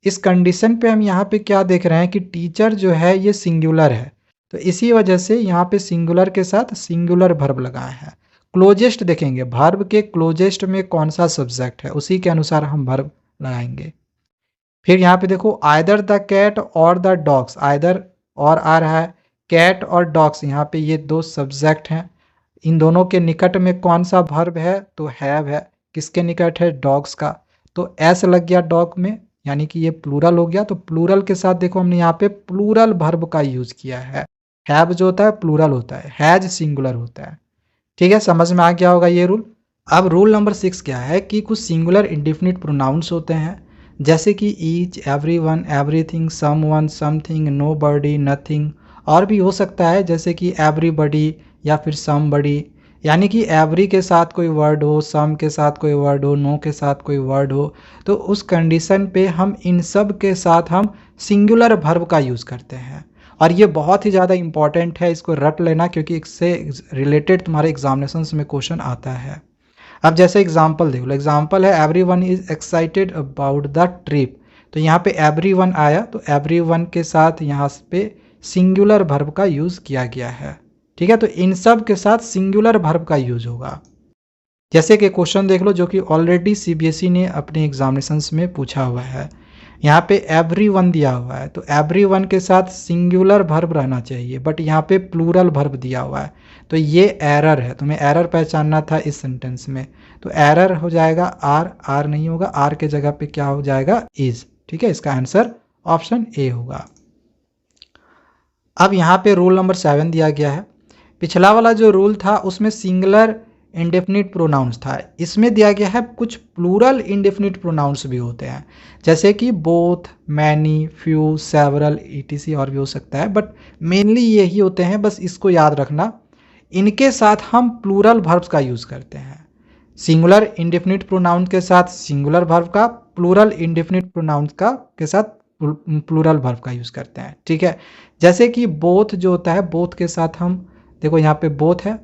इस कंडीशन पे हम यहाँ पे क्या देख रहे हैं कि टीचर जो है ये सिंगुलर है, तो इसी वजह से यहाँ पे सिंगुलर के साथ सिंगुलर वर्ब लगाए हैं। क्लोजेस्ट देखेंगे, वर्ब के क्लोजेस्ट में कौन सा सब्जेक्ट है उसी के अनुसार हम वर्ब लगाएंगे। फिर यहाँ पे देखो आइदर द कैट और द डॉग्स, आइदर और आ रहा है, कैट और डॉग्स यहाँ पे ये दो सब्जेक्ट हैं, इन दोनों के निकट में कौन सा वर्ब है, तो हैव है, किसके निकट है? डॉग्स का, तो एस लग गया डॉग में, यानी कि ये प्लूरल हो गया, तो प्लूरल के साथ देखो हमने यहाँ पे प्लूरल वर्ब का यूज किया है, हैव जो होता है प्लूरल होता है, हैज सिंगुलर होता है। ठीक है, समझ में आ गया होगा ये रूल। अब रूल नंबर 6 क्या है कि कुछ सिंगुलर इंडिफिनिट प्रोनाउंस होते हैं, जैसे कि each, everyone, everything, someone, something, nobody, nothing, और भी हो सकता है जैसे कि एवरीबडी या फिर समबडी, यानी कि एवरी के साथ कोई वर्ड हो, सम के साथ कोई वर्ड हो, नो के साथ कोई वर्ड हो, तो उस कंडीशन पे हम इन सब के साथ हम सिंगुलर वर्ब का यूज़ करते हैं, और ये बहुत ही ज़्यादा इंपॉर्टेंट है, इसको रट लेना क्योंकि इससे रिलेटेड तुम्हारे एग्जामिनेशंस में क्वेश्चन आता है। अब जैसे एग्जाम्पल देख लो, एग्जाम्पल है everyone is excited about the trip, तो यहाँ पे एवरीवन आया, तो एवरीवन के साथ यहाँ पे सिंगुलर वर्ब का यूज़ किया गया है। ठीक है, तो इन सब के साथ सिंगुलर वर्ब का यूज होगा। जैसे कि क्वेश्चन देख लो जो कि ऑलरेडी सीबीएसई ने अपने एग्जामिनेशंस में पूछा हुआ है, यहाँ पे एवरीवन दिया हुआ है, तो एवरीवन के साथ सिंगुलर वर्ब रहना चाहिए, बट यहाँ पे प्लूरल वर्ब दिया हुआ है, तो ये एरर है, तुम्हें एरर पहचानना था इस सेंटेंस में, तो एरर हो जाएगा आर, आर नहीं होगा, आर के जगह पे क्या हो जाएगा? इज। ठीक है, इसका आंसर ऑप्शन ए होगा। अब यहाँ पे रूल नंबर 7 दिया गया है, पिछला वाला जो रूल था उसमें सिंगुलर इंडेफिनिट प्रोनाउंस था। इसमें दिया गया है कुछ प्लूरल इंडेफिनिट प्रोनाउंस भी होते हैं, जैसे कि both, many, few, several, etc और भी हो सकता है, बट मेनली यही होते हैं, बस इसको याद रखना। इनके साथ हम प्लूरल वर्ब्स का यूज़ करते हैं। सिंगुलर इंडेफिनिट प्रोनाउन के साथ सिंगुलर वर्ब का, प्लूरल इंडेफिनिट प्रोनाउन का के साथ प्लूरल वर्ब का यूज़ करते हैं। ठीक है, जैसे कि बोथ जो होता है, बोथ के साथ हम देखो यहाँ पे बोथ है,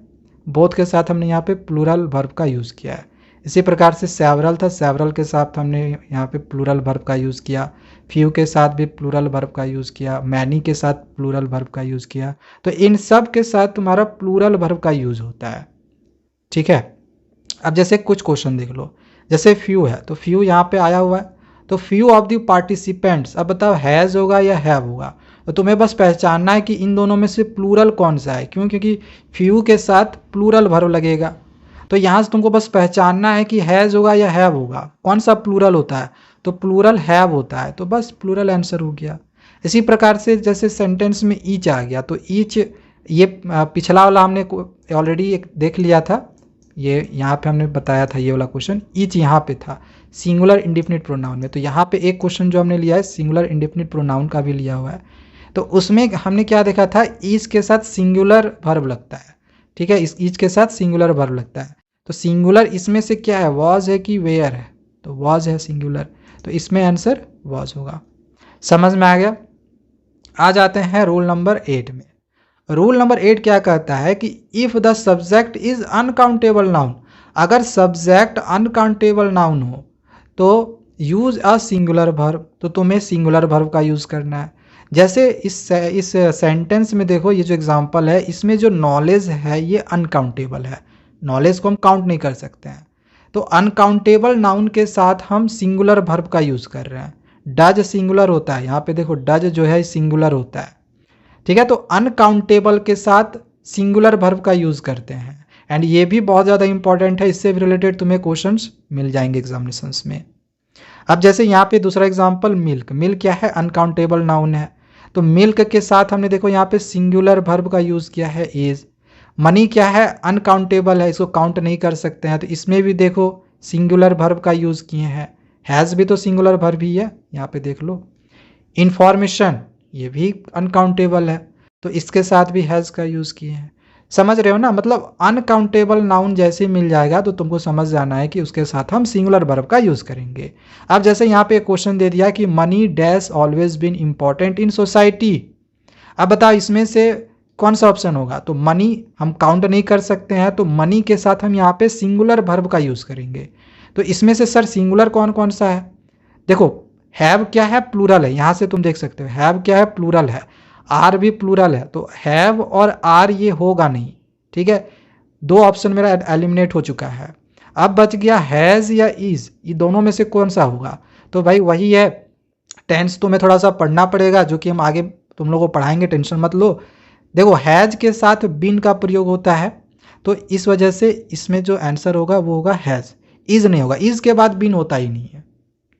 बोथ के साथ हमने यहाँ पे प्लूरल वर्ब का यूज़ किया है। इसी प्रकार से सेवरल था, सेवरल के साथ हमने यहाँ पे प्लूरल वर्ब का यूज़ किया। फ्यू के साथ भी प्लूरल वर्ब का यूज़ किया, मैनी के साथ प्लूरल वर्ब का यूज़ किया। तो इन सब के साथ तुम्हारा प्लूरल वर्ब का यूज़ होता है। ठीक है, अब जैसे कुछ क्वेश्चन देख लो, जैसे फ्यू है तो फ्यू यहाँ पे आया हुआ है, तो फ्यू ऑफ द पार्टिसिपेंट्स, अब बताओ हैज़ होगा या हैव होगा। तो तुम्हें बस पहचानना है कि इन दोनों में से प्लूरल कौन सा है, क्यों, क्योंकि फ्यू के साथ प्लूरल वर्ब लगेगा। तो यहाँ से तुमको बस पहचानना है कि हैज़ होगा या हैव होगा, कौन सा प्लूरल होता है, तो प्लूरल हैव होता है, तो बस प्लूरल आंसर हो गया। इसी प्रकार से जैसे सेंटेंस में ईच आ गया, तो ईच ये पिछला वाला हमने ऑलरेडी एक देख लिया था, ये यहाँ पे हमने बताया था, ये वाला क्वेश्चन ईच यहाँ पे था सिंगुलर इंडेफिनिट प्रोनाउन में। तो यहाँ पे एक क्वेश्चन जो हमने लिया है सिंगुलर इंडेफिनिट प्रोनाउन का भी लिया हुआ है, तो उसमें हमने क्या देखा था, ईच के साथ सिंगुलर वर्ब लगता है। ठीक है, इस ईच के साथ सिंगुलर वर्ब लगता है, तो सिंगुलर इसमें से क्या है, वॉज है कि वेयर है, तो वॉज है सिंगुलर, तो इसमें आंसर वॉज होगा। समझ में आ गया। आ जाते हैं रूल नंबर 8 में। रूल नंबर 8 क्या कहता है कि if the subject is uncountable noun, अगर सब्जेक्ट अनकाउंटेबल नाउन हो तो यूज़ अ सिंगुलर वर्ब, तो तुम्हें सिंगुलर वर्ब का यूज़ करना है। जैसे इस सेंटेंस में देखो, ये जो एग्जांपल है इसमें जो नॉलेज है ये अनकाउंटेबल है, नॉलेज को हम काउंट नहीं कर सकते हैं, तो अनकाउंटेबल नाउन के साथ हम सिंगुलर वर्ब का यूज़ कर रहे हैं। डज सिंगुलर होता है, यहाँ पे देखो डज जो है सिंगुलर होता है। ठीक है, तो अनकाउंटेबल के साथ सिंगुलर वर्ब का यूज़ करते हैं, एंड ये भी बहुत ज़्यादा इंपॉर्टेंट है, इससे भी रिलेटेड तुम्हें क्वेश्चंस मिल जाएंगे एग्जामिनेशंस में। अब जैसे यहाँ पे दूसरा एग्जांपल मिल्क, मिल्क क्या है, अनकाउंटेबल नाउन है, तो मिल्क के साथ हमने देखो यहाँ पे सिंगुलर वर्ब का यूज़ किया है इज। मनी क्या है, अनकाउंटेबल है, इसको काउंट नहीं कर सकते हैं, तो इसमें भी देखो सिंगुलर वर्ब का यूज़ किए हैं। हैज़ भी तो सिंगुलर वर्ब ही है, यहाँ पे देख लो। इंफॉर्मेशन ये भी अनकाउंटेबल है, तो इसके साथ भी हैज़ का यूज़ किए हैं। समझ रहे हो ना, मतलब अनकाउंटेबल नाउन जैसे ही मिल जाएगा तो तुमको समझ जाना है कि उसके साथ हम सिंगुलर वर्ब का यूज़ करेंगे। अब जैसे यहाँ पे एक क्वेश्चन दे दिया कि money dash always been important in society, अब बताओ इसमें से कौन सा ऑप्शन होगा, तो मनी हम काउंट नहीं कर सकते हैं, तो मनी के साथ हम यहाँ पे सिंगुलर वर्ब का यूज़ करेंगे। तो इसमें से सर सिंगुलर कौन कौन सा है, देखो हैव क्या है, प्लूरल है, यहाँ से तुम देख सकते हो हैव क्या है, प्लूरल है, आर भी प्लूरल है, तो हैव और आर ये होगा नहीं। ठीक है, दो ऑप्शन मेरा एलिमिनेट हो चुका है। अब बच गया हैज़ या इज, ये दोनों में से कौन सा होगा, तो भाई वही है, टेंस तुम्हें थोड़ा सा पढ़ना पड़ेगा, जो कि हम आगे तुम लोगों को पढ़ाएंगे, टेंशन मत लो। देखो हैज़ के साथ बिन का प्रयोग होता है, तो इस वजह से इसमें जो आंसर होगा वो होगा हैज़, इज नहीं होगा, इज के बाद बिन होता ही नहीं है।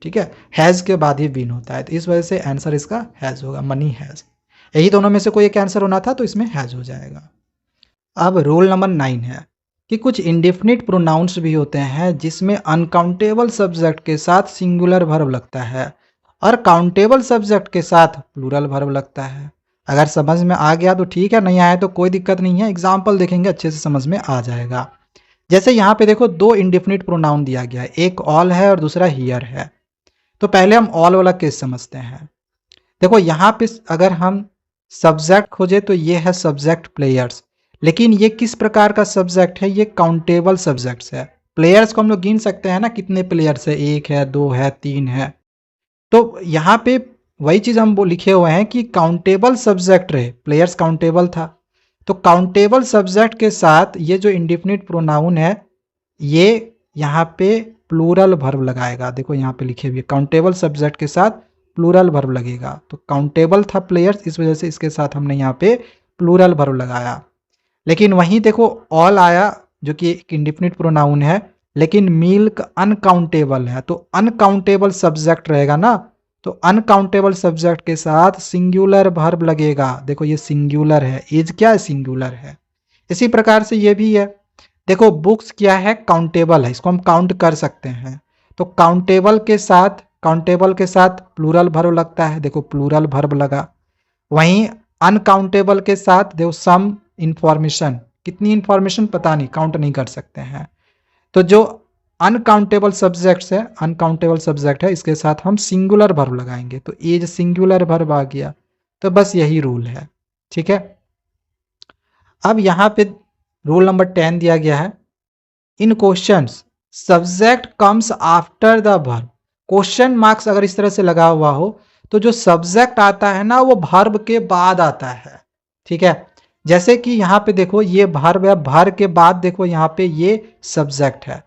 ठीक है, हैज़ के बाद ही बिन होता है, तो इस वजह से आंसर इसका हैज़ होगा, मनी हैज़। यही दोनों में से कोई एक आंसर होना था, तो इसमें हैज़ हो जाएगा। अब रूल नंबर 9 है कि कुछ इंडेफिनिट प्रोनाउंस भी होते हैं जिसमें अनकाउंटेबल सब्जेक्ट के साथ सिंगुलर वर्ब लगता है और काउंटेबल सब्जेक्ट के साथ प्लूरल वर्ब लगता है। अगर समझ में आ गया तो ठीक है, नहीं आया तो कोई दिक्कत नहीं है, एग्जाम्पल देखेंगे अच्छे से समझ में आ जाएगा। जैसे यहाँ पे देखो दो इंडेफिनिट प्रोनाउन दिया गया है, एक ऑल है और दूसरा हियर है। तो पहले हम ऑल वाला केस समझते हैं। देखो यहाँ पे अगर हम सब्जेक्ट खोजे तो ये है सब्जेक्ट प्लेयर्स, लेकिन ये किस प्रकार का सब्जेक्ट है, ये काउंटेबल सब्जेक्ट्स है। प्लेयर्स को हम लोग गिन सकते हैं ना, कितने प्लेयर्स है, 1 है, 2 है, 3 है। तो यहाँ पे वही चीज़ हम वो लिखे हुए हैं कि काउंटेबल सब्जेक्ट रहे, प्लेयर्स काउंटेबल था, तो काउंटेबल सब्जेक्ट के साथ ये जो इंडेफिनिट प्रोनाउन है ये यहाँ पे प्लूरल वर्ब लगाएगा। देखो यहाँ पे लिखे हुए काउंटेबल सब्जेक्ट के साथ प्लूरल वर्ब लगेगा, तो काउंटेबल था प्लेयर्स, इस वजह से इसके साथ हमने यहाँ पे प्लूरल वर्ब लगाया। लेकिन वहीं देखो ऑल आया जो कि एक इंडेफिनिट प्रोनाउन है, लेकिन मिल्क अनकाउंटेबल है, तो अनकाउंटेबल सब्जेक्ट रहेगा ना, तो अनकाउंटेबल सब्जेक्ट के साथ सिंगुलर वर्ब लगेगा। देखो ये सिंगुलर है, इज क्या है, सिंगुलर है। इसी प्रकार से ये भी है, देखो बुक्स क्या है, काउंटेबल है, इसको हम काउंट कर सकते हैं। तो काउंटेबल के साथ प्लूरल वर्ब लगता है, देखो प्लूरल वर्ब लगा। वहीं अनकाउंटेबल के साथ देखो सम इंफॉर्मेशन, कितनी इंफॉर्मेशन पता नहीं, काउंट नहीं कर सकते हैं। तो जो अनकाउंटेबल सब्जेक्ट है इसके साथ हम सिंगुलर वर्ब लगाएंगे, तो एज सिंगुलर वर्ब आ गया। तो बस यही रूल है, ठीक है। अब यहाँ पे रूल नंबर 10 दिया गया है, in questions subject comes after the verb. Question marks अगर इस तरह से लगा हुआ हो तो जो सब्जेक्ट आता है ना वो वर्ब के बाद आता है, ठीक है। जैसे कि यहाँ पे देखो ये वर्ब है, वर्ब के बाद देखो यहाँ पे ये सब्जेक्ट है,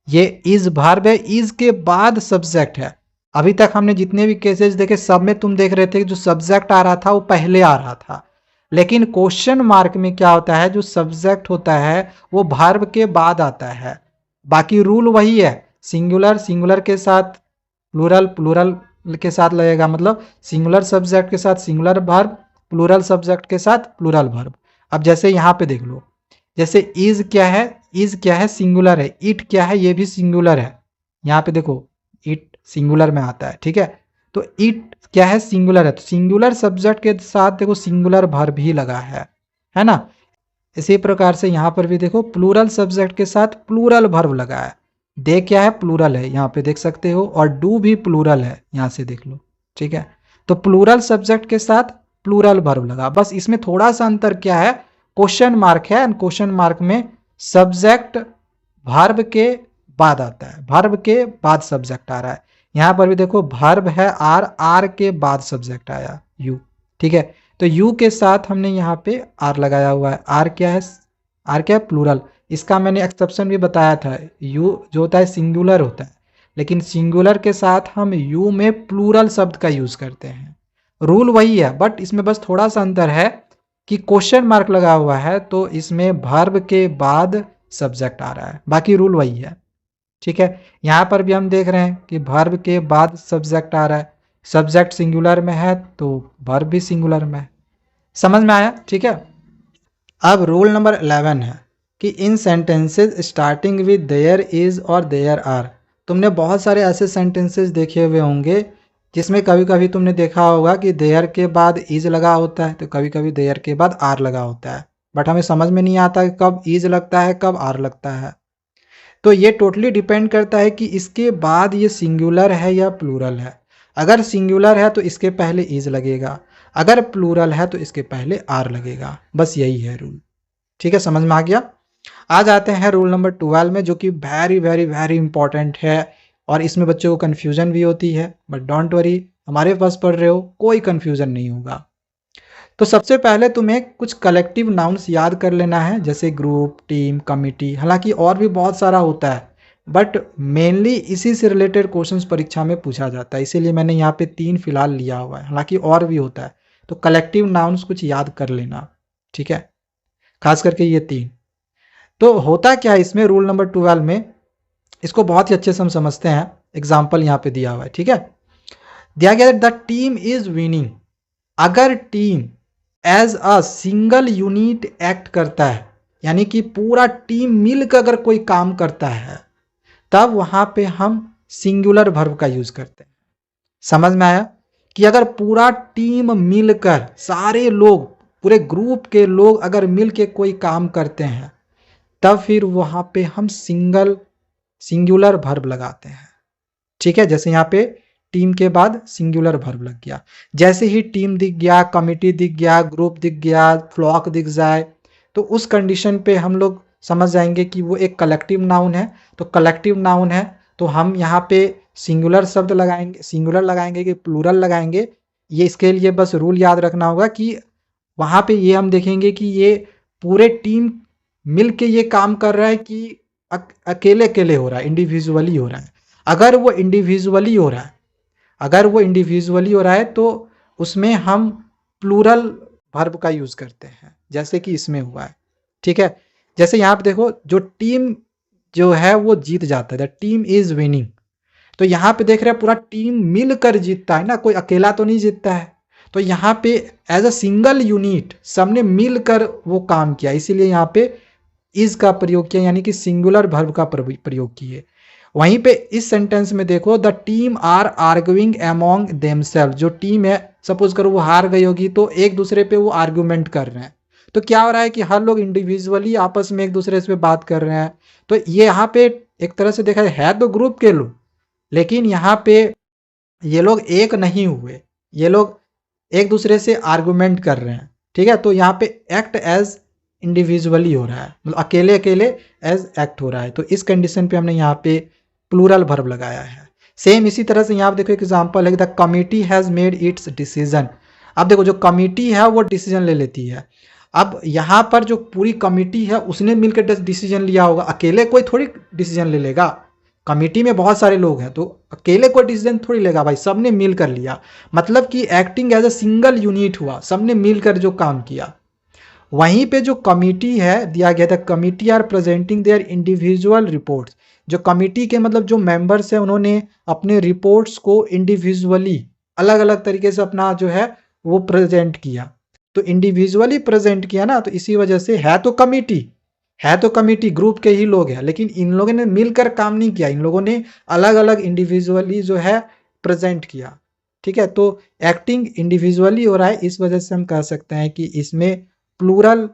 ये इज वर्ब है, इज के बाद सब्जेक्ट है। अभी तक हमने जितने भी केसेस देखे सब में तुम देख रहे थे कि जो सब्जेक्ट आ रहा था वो पहले आ रहा था, लेकिन क्वेश्चन मार्क में क्या होता है, जो सब्जेक्ट होता है वो वर्ब के बाद आता है। बाकी रूल वही है, सिंगुलर सिंगुलर के साथ प्लूरल प्लूरल के साथ लगेगा, मतलब सिंगुलर सब्जेक्ट के साथ सिंगुलर वर्ब, प्लूरल सब्जेक्ट के साथ प्लूरल वर्ब। अब जैसे यहाँ पे देख लो, जैसे इज क्या है सिंगुलर है, इट क्या है ये भी सिंगुलर है, यहाँ पे देखो इट सिंगुलर में आता है, ठीक है। तो इट क्या है सिंगुलर है, तो सिंगुलर सब्जेक्ट के साथ देखो सिंगुलर वर्ब ही लगा है ना। इसी प्रकार से यहाँ पर भी देखो प्लूरल सब्जेक्ट के साथ प्लूरल वर्ब लगा है। दे क्या है प्लूरल है, यहाँ पे देख सकते हो, और डू भी प्लूरल है, यहाँ से देख लो, ठीक है। तो प्लूरल सब्जेक्ट के साथ प्लूरल वर्ब लगा, बस इसमें थोड़ा सा अंतर क्या है, क्वेश्चन मार्क है, क्वेश्चन मार्क में सब्जेक्ट वर्ब के बाद आता है, वर्ब के बाद सब्जेक्ट आ रहा है। यहाँ पर भी देखो वर्ब है आर के बाद सब्जेक्ट आया यू, ठीक है। तो यू के साथ हमने यहाँ पे आर लगाया हुआ है, आर क्या है प्लूरल। इसका मैंने एक्सेप्शन भी बताया था, यू जो होता है सिंगुलर होता है, लेकिन सिंगुलर के साथ हम यू में प्लूरल शब्द का यूज करते हैं। रूल वही है, बट इसमें बस थोड़ा सा अंतर है कि क्वेश्चन मार्क लगा हुआ है तो इसमें वर्ब के बाद सब्जेक्ट आ रहा है, बाकी रूल वही है, ठीक है। यहाँ पर भी हम देख रहे हैं कि वर्ब के बाद सब्जेक्ट आ रहा है, सब्जेक्ट सिंगुलर में है तो वर्ब भी सिंगुलर में है। समझ में आया, ठीक है। अब रूल नंबर 11 है कि in sentences starting with there is और देयर आर। तुमने बहुत सारे ऐसे सेंटेंसेस देखे हुए होंगे जिसमें कभी कभी तुमने देखा होगा कि देयर के बाद इज लगा होता है, तो कभी कभी देयर के बाद आर लगा होता है, बट हमें समझ में नहीं आता कि कब इज लगता है कब आर लगता है। तो ये टोटली डिपेंड करता है कि इसके बाद ये सिंगुलर है या प्लूरल है। अगर सिंगुलर है तो इसके पहले इज लगेगा, अगर प्लूरल है तो इसके पहले आर लगेगा, बस यही है रूल, ठीक है। समझ में आ गया। आ जाते हैं रूल नंबर 12 में, जो कि वेरी वेरी वेरी इंपॉर्टेंट है और इसमें बच्चों को कन्फ्यूजन भी होती है, बट डोंट वरी, हमारे पास पढ़ रहे हो कोई कन्फ्यूजन नहीं होगा। तो सबसे पहले तुम्हें कुछ कलेक्टिव नाउन्स याद कर लेना है, जैसे ग्रुप, टीम, कमिटी। हालांकि और भी बहुत सारा होता है, बट मेनली इसी से रिलेटेड क्वेश्चंस परीक्षा में पूछा जाता है, इसीलिए मैंने यहाँ पे 3 फिलहाल लिया हुआ है, हालांकि और भी होता है। तो कलेक्टिव नाउन्स कुछ याद कर लेना, ठीक है, खास करके ये 3। तो होता क्या है इसमें रूल नंबर 12 में, इसको बहुत ही अच्छे से हम समझते हैं। एग्जाम्पल यहाँ पे दिया हुआ है, ठीक है। दिया गया द टीम इज विनिंग। अगर team as a single unit act करता है, यानी कि पूरा टीम मिलकर अगर कोई काम करता है, तब वहां पे हम सिंगुलर वर्ब का यूज करते हैं। समझ में आया कि अगर पूरा टीम मिलकर, सारे लोग, पूरे ग्रुप के लोग अगर मिलके कोई काम करते हैं, तब फिर वहां पे हम सिंगुलर वर्ब लगाते हैं, ठीक है। जैसे यहाँ पे टीम के बाद सिंगुलर वर्ब लग गया, जैसे ही टीम दिख गया, कमिटी दिख गया, ग्रुप दिख गया, फ्लॉक दिख जाए, तो उस कंडीशन पे हम लोग समझ जाएंगे कि वो एक कलेक्टिव नाउन है। तो कलेक्टिव नाउन है तो हम यहाँ पे सिंगुलर शब्द लगाएंगे, सिंगुलर लगाएंगे कि प्लूरल लगाएंगे, ये इसके लिए बस रूल याद रखना होगा कि वहाँ पे ये हम देखेंगे कि ये पूरे टीम मिल के ये काम कर रहा है कि अकेले अकेले हो रहा है, इंडिविजुअली हो रहा है। अगर वो इंडिविजुअली हो रहा है, तो उसमें हम प्लूरल वर्ब का यूज करते हैं, जैसे कि इसमें हुआ है, ठीक है। जैसे यहाँ पे देखो, जो टीम जो है वो जीत जाता है, टीम इज विनिंग, तो यहाँ पे देख रहे हैं पूरा टीम मिलकर जीतता है ना, कोई अकेला तो नहीं जीतता है। तो यहाँ पे एज अ सिंगल यूनिट सबने मिलकर वो काम किया, इसीलिए यहाँ पे इज का प्रयोग किया, यानी कि सिंगुलर वर्ब का प्रयोग किए। वहीं पे इस सेंटेंस में देखो, the team are arguing among themselves, जो टीम है सपोज करो वो हार गई होगी तो एक दूसरे पे वो आर्ग्यूमेंट कर रहे हैं। तो क्या हो रहा है कि हर लोग इंडिविजुअली आपस में एक दूसरे से बात कर रहे हैं। तो ये यहाँ पे एक तरह से देखा है तो ग्रुप के लोग, लेकिन यहाँ पे ये लोग एक नहीं हुए, ये लोग एक दूसरे से आर्गुमेंट कर रहे हैं। ठीक है, तो यहाँ पे एक्ट एज इंडिविजुअली हो रहा है, मतलब अकेले अकेले एज एक्ट हो रहा है। तो इस कंडीशन पे हमने यहाँ पे प्लूरल वर्ब लगाया है। सेम इसी तरह से यहाँ पे देखो एग्जांपल है, the committee has made it's decision. अब देखो जो कमिटी है वो डिसीजन ले लेती है। अब यहाँ पर जो पूरी कमिटी है उसने मिलकर डिसीजन लिया होगा, अकेले कोई थोड़ी डिसीजन ले लेगा। कमेटी में बहुत सारे लोग हैं तो अकेले कोई डिसीजन थोड़ी लेगा भाई, सबने मिलकर लिया, मतलब कि acting as a single unit हुआ, सबने मिलकर जो काम किया। वहीं पे जो कमेटी है दिया गया था, committee are presenting their individual reports, जो कमेटी के मतलब जो मेंबर्स हैं उन्होंने अपने रिपोर्ट्स को इंडिविजुअली अलग अलग तरीके से अपना जो है वो प्रेजेंट किया। तो इंडिविजुअली प्रेजेंट किया ना, तो इसी वजह से है तो कमिटी ग्रुप के ही लोग हैं, लेकिन इन लोगों ने मिलकर काम नहीं किया, इन लोगों ने अलग अलग इंडिविजुअली जो है प्रेजेंट किया। ठीक है, तो एक्टिंग इंडिविजुअली हो रहा है, इस वजह से हम कह सकते हैं कि इसमें प्लूरल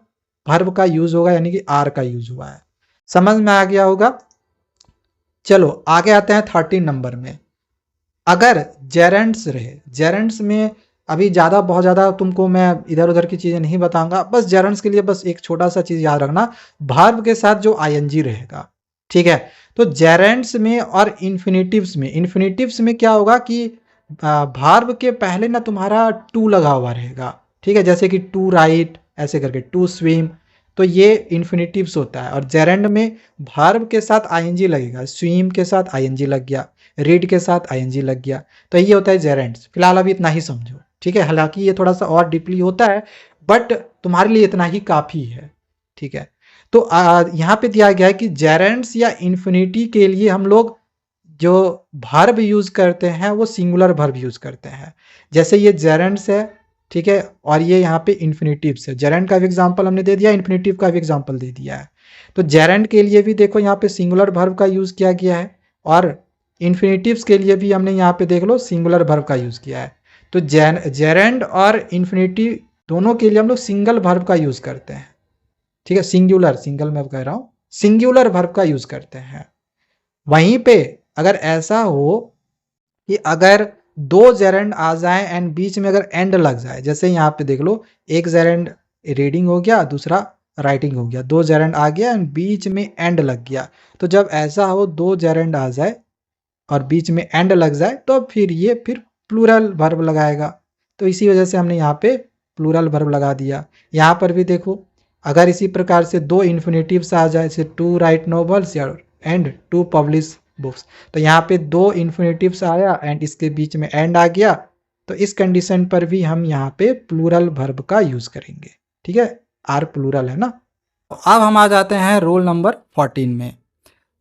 वर्ब का यूज होगा, यानी कि आर का यूज हुआ है। समझ में आ गया होगा। चलो आगे आते हैं 13 नंबर में। अगर जेरेंट्स रहे, जेरेंट्स में अभी ज़्यादा बहुत ज़्यादा तुमको मैं इधर उधर की चीज़ें नहीं बताऊंगा, बस जेरेंट्स के लिए बस एक छोटा सा चीज़ याद रखना, वर्ब के साथ जो आईएनजी रहेगा। ठीक है, तो जेरेंट्स में और इन्फिनिटिव्स में क्या होगा कि वर्ब के पहले ना तुम्हारा टू लगा हुआ रहेगा। ठीक है, जैसे कि टू राइट ऐसे करके, टू स्विम, तो ये इन्फिनिटिव्स होता है। और जेरेंड में वर्ब के साथ आईएनजी लगेगा, स्विम के साथ आईएनजी लग गया, रीड के साथ आईएनजी लग गया, तो ये होता है जेरेंट्स। फिलहाल अभी इतना ही समझो। ठीक है, हालांकि ये थोड़ा सा और डीपली होता है, बट तुम्हारे लिए इतना ही काफ़ी है। ठीक है, तो यहाँ पे दिया गया है कि जेरेंट्स या इन्फिनिटी के लिए हम लोग जो वर्ब यूज करते हैं वो सिंगुलर वर्ब यूज करते हैं। जैसे ये जेरेंट्स है, ठीक है, और ये यहाँ पे इन्फिनिटिव्स है। जेरेंट का भी एग्जाम्पल हमने दे दिया, इन्फिनिटिव का भी एग्जाम्पल दे दिया है। तो जेरेंट के लिए भी देखो यहाँ पे सिंगुलर वर्ब का यूज किया गया है, और इन्फिनिटिव्स के लिए भी हमने यहाँ पे देख लो सिंगुलर वर्ब का यूज किया है। तो जेरेंड और इन्फिनिटी दोनों के लिए हम लोग सिंगल वर्ब का यूज करते हैं। ठीक है, सिंगल मैं कह रहा हूँ, सिंगुलर वर्ब का यूज करते हैं। वहीं पे अगर ऐसा हो कि अगर दो जेरेंड आ जाए एंड बीच में अगर एंड लग जाए, जैसे यहाँ पे देख लो एक जेरेंड रीडिंग हो गया, दूसरा राइटिंग हो गया, दो जेरेंड आ गया एंड बीच में एंड लग गया। तो जब ऐसा हो दो जेरेंड आ जाए और बीच में एंड लग जाए तो फिर प्लूरल वर्ब लगाएगा। तो इसी वजह से हमने यहाँ पे प्लूरल वर्ब लगा दिया। यहाँ पर भी देखो अगर इसी प्रकार से दो इन्फिनिटिव्स आ जाए, जैसे to write novels and to publish books, तो यहाँ पे दो इन्फिनिटिव्स आया एंड इसके बीच में एंड आ गया, तो इस कंडीशन पर भी हम यहाँ पे प्लूरल वर्ब का यूज करेंगे। ठीक है, आर प्लूरल है ना। तो अब हम आ जाते हैं रोल नंबर 14 में।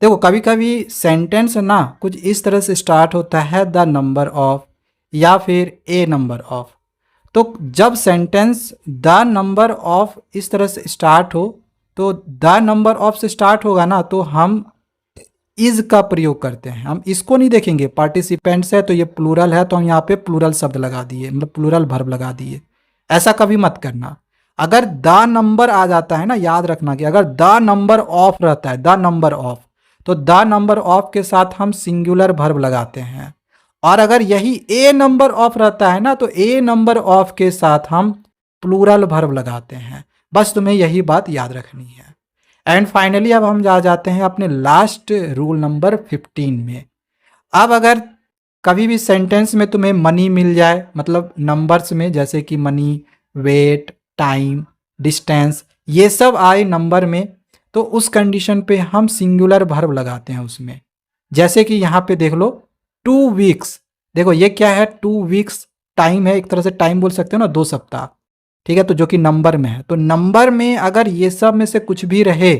देखो कभी कभी सेंटेंस ना कुछ इस तरह से स्टार्ट होता है, द नंबर ऑफ या फिर ए नंबर ऑफ। तो जब सेंटेंस द नंबर ऑफ इस तरह से स्टार्ट हो, तो द नंबर ऑफ से स्टार्ट होगा ना, तो हम इज का प्रयोग करते हैं। हम इसको नहीं देखेंगे, पार्टिसिपेंट्स है तो ये प्लूरल है तो हम यहाँ पे प्लूरल शब्द लगा दिए, मतलब प्लूरल वर्ब लगा दिए। ऐसा कभी मत करना। अगर द नंबर आ जाता है ना, याद रखना कि अगर द नंबर ऑफ रहता है, द नंबर ऑफ, तो द नंबर ऑफ के साथ हम सिंगुलर वर्ब लगाते हैं। और अगर यही ए नंबर ऑफ रहता है ना, तो ए नंबर ऑफ के साथ हम प्लूरल वर्ब लगाते हैं। बस तुम्हें यही बात याद रखनी है। एंड फाइनली अब हम जाते हैं अपने लास्ट रूल नंबर 15 में। अब अगर कभी भी सेंटेंस में तुम्हें मनी मिल जाए, मतलब नंबर्स में, जैसे कि मनी, वेट, टाइम, डिस्टेंस, ये सब आए नंबर में, तो उस कंडीशन पे हम सिंगुलर वर्ब लगाते हैं उसमें। जैसे कि यहाँ पे देख लो 2 वीक्स, देखो ये क्या है, 2 वीक्स टाइम है, एक तरह से टाइम बोल सकते हो ना, 2 सप्ताह। ठीक है, तो जो कि नंबर में है, तो नंबर में अगर ये सब में से कुछ भी रहे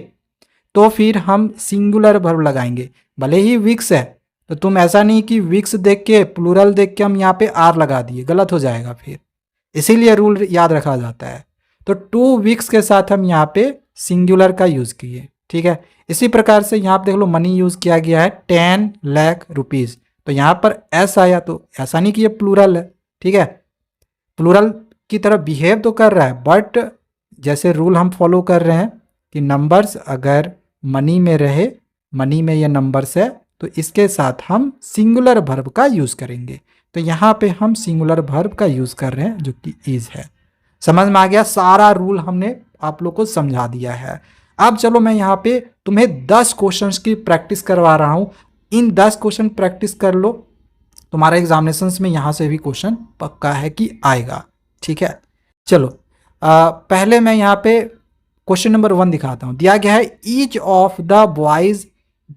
तो फिर हम सिंगुलर वर्ब लगाएंगे। भले ही वीक्स है तो तुम ऐसा नहीं कि वीक्स देख के प्लूरल देख के हम यहाँ पे आर लगा दिए, गलत हो जाएगा फिर, इसीलिए रूल याद रखा जाता है। तो 2 वीक्स के साथ हम यहाँ पे सिंगुलर का यूज किए। ठीक है। इसी प्रकार से यहाँ पे देख लो मनी यूज किया गया है 10 लाख रुपीज, तो यहाँ पर एस आया, तो ऐसा नहीं कि ये प्लूरल है, ठीक है, प्लूरल की तरह बिहेव तो कर रहा है, बट जैसे रूल हम फॉलो कर रहे हैं कि नंबर्स अगर मनी में रहे, मनी में ये नंबर्स है, तो इसके साथ हम सिंगुलर वर्ब का यूज करेंगे। तो यहाँ पे हम सिंगुलर वर्ब का यूज कर रहे हैं जो कि इज है। समझ में आ गया? सारा रूल हमने आप लोग को समझा दिया है। अब चलो मैं यहाँ पे तुम्हें 10 क्वेश्चंस की प्रैक्टिस करवा रहा हूँ। इन 10 क्वेश्चन प्रैक्टिस कर लो, तुम्हारे एग्जामिनेशंस में यहाँ से भी क्वेश्चन पक्का है कि आएगा, ठीक है। चलो पहले मैं यहाँ पे क्वेश्चन नंबर 1 दिखाता हूँ। दिया गया है each of the boys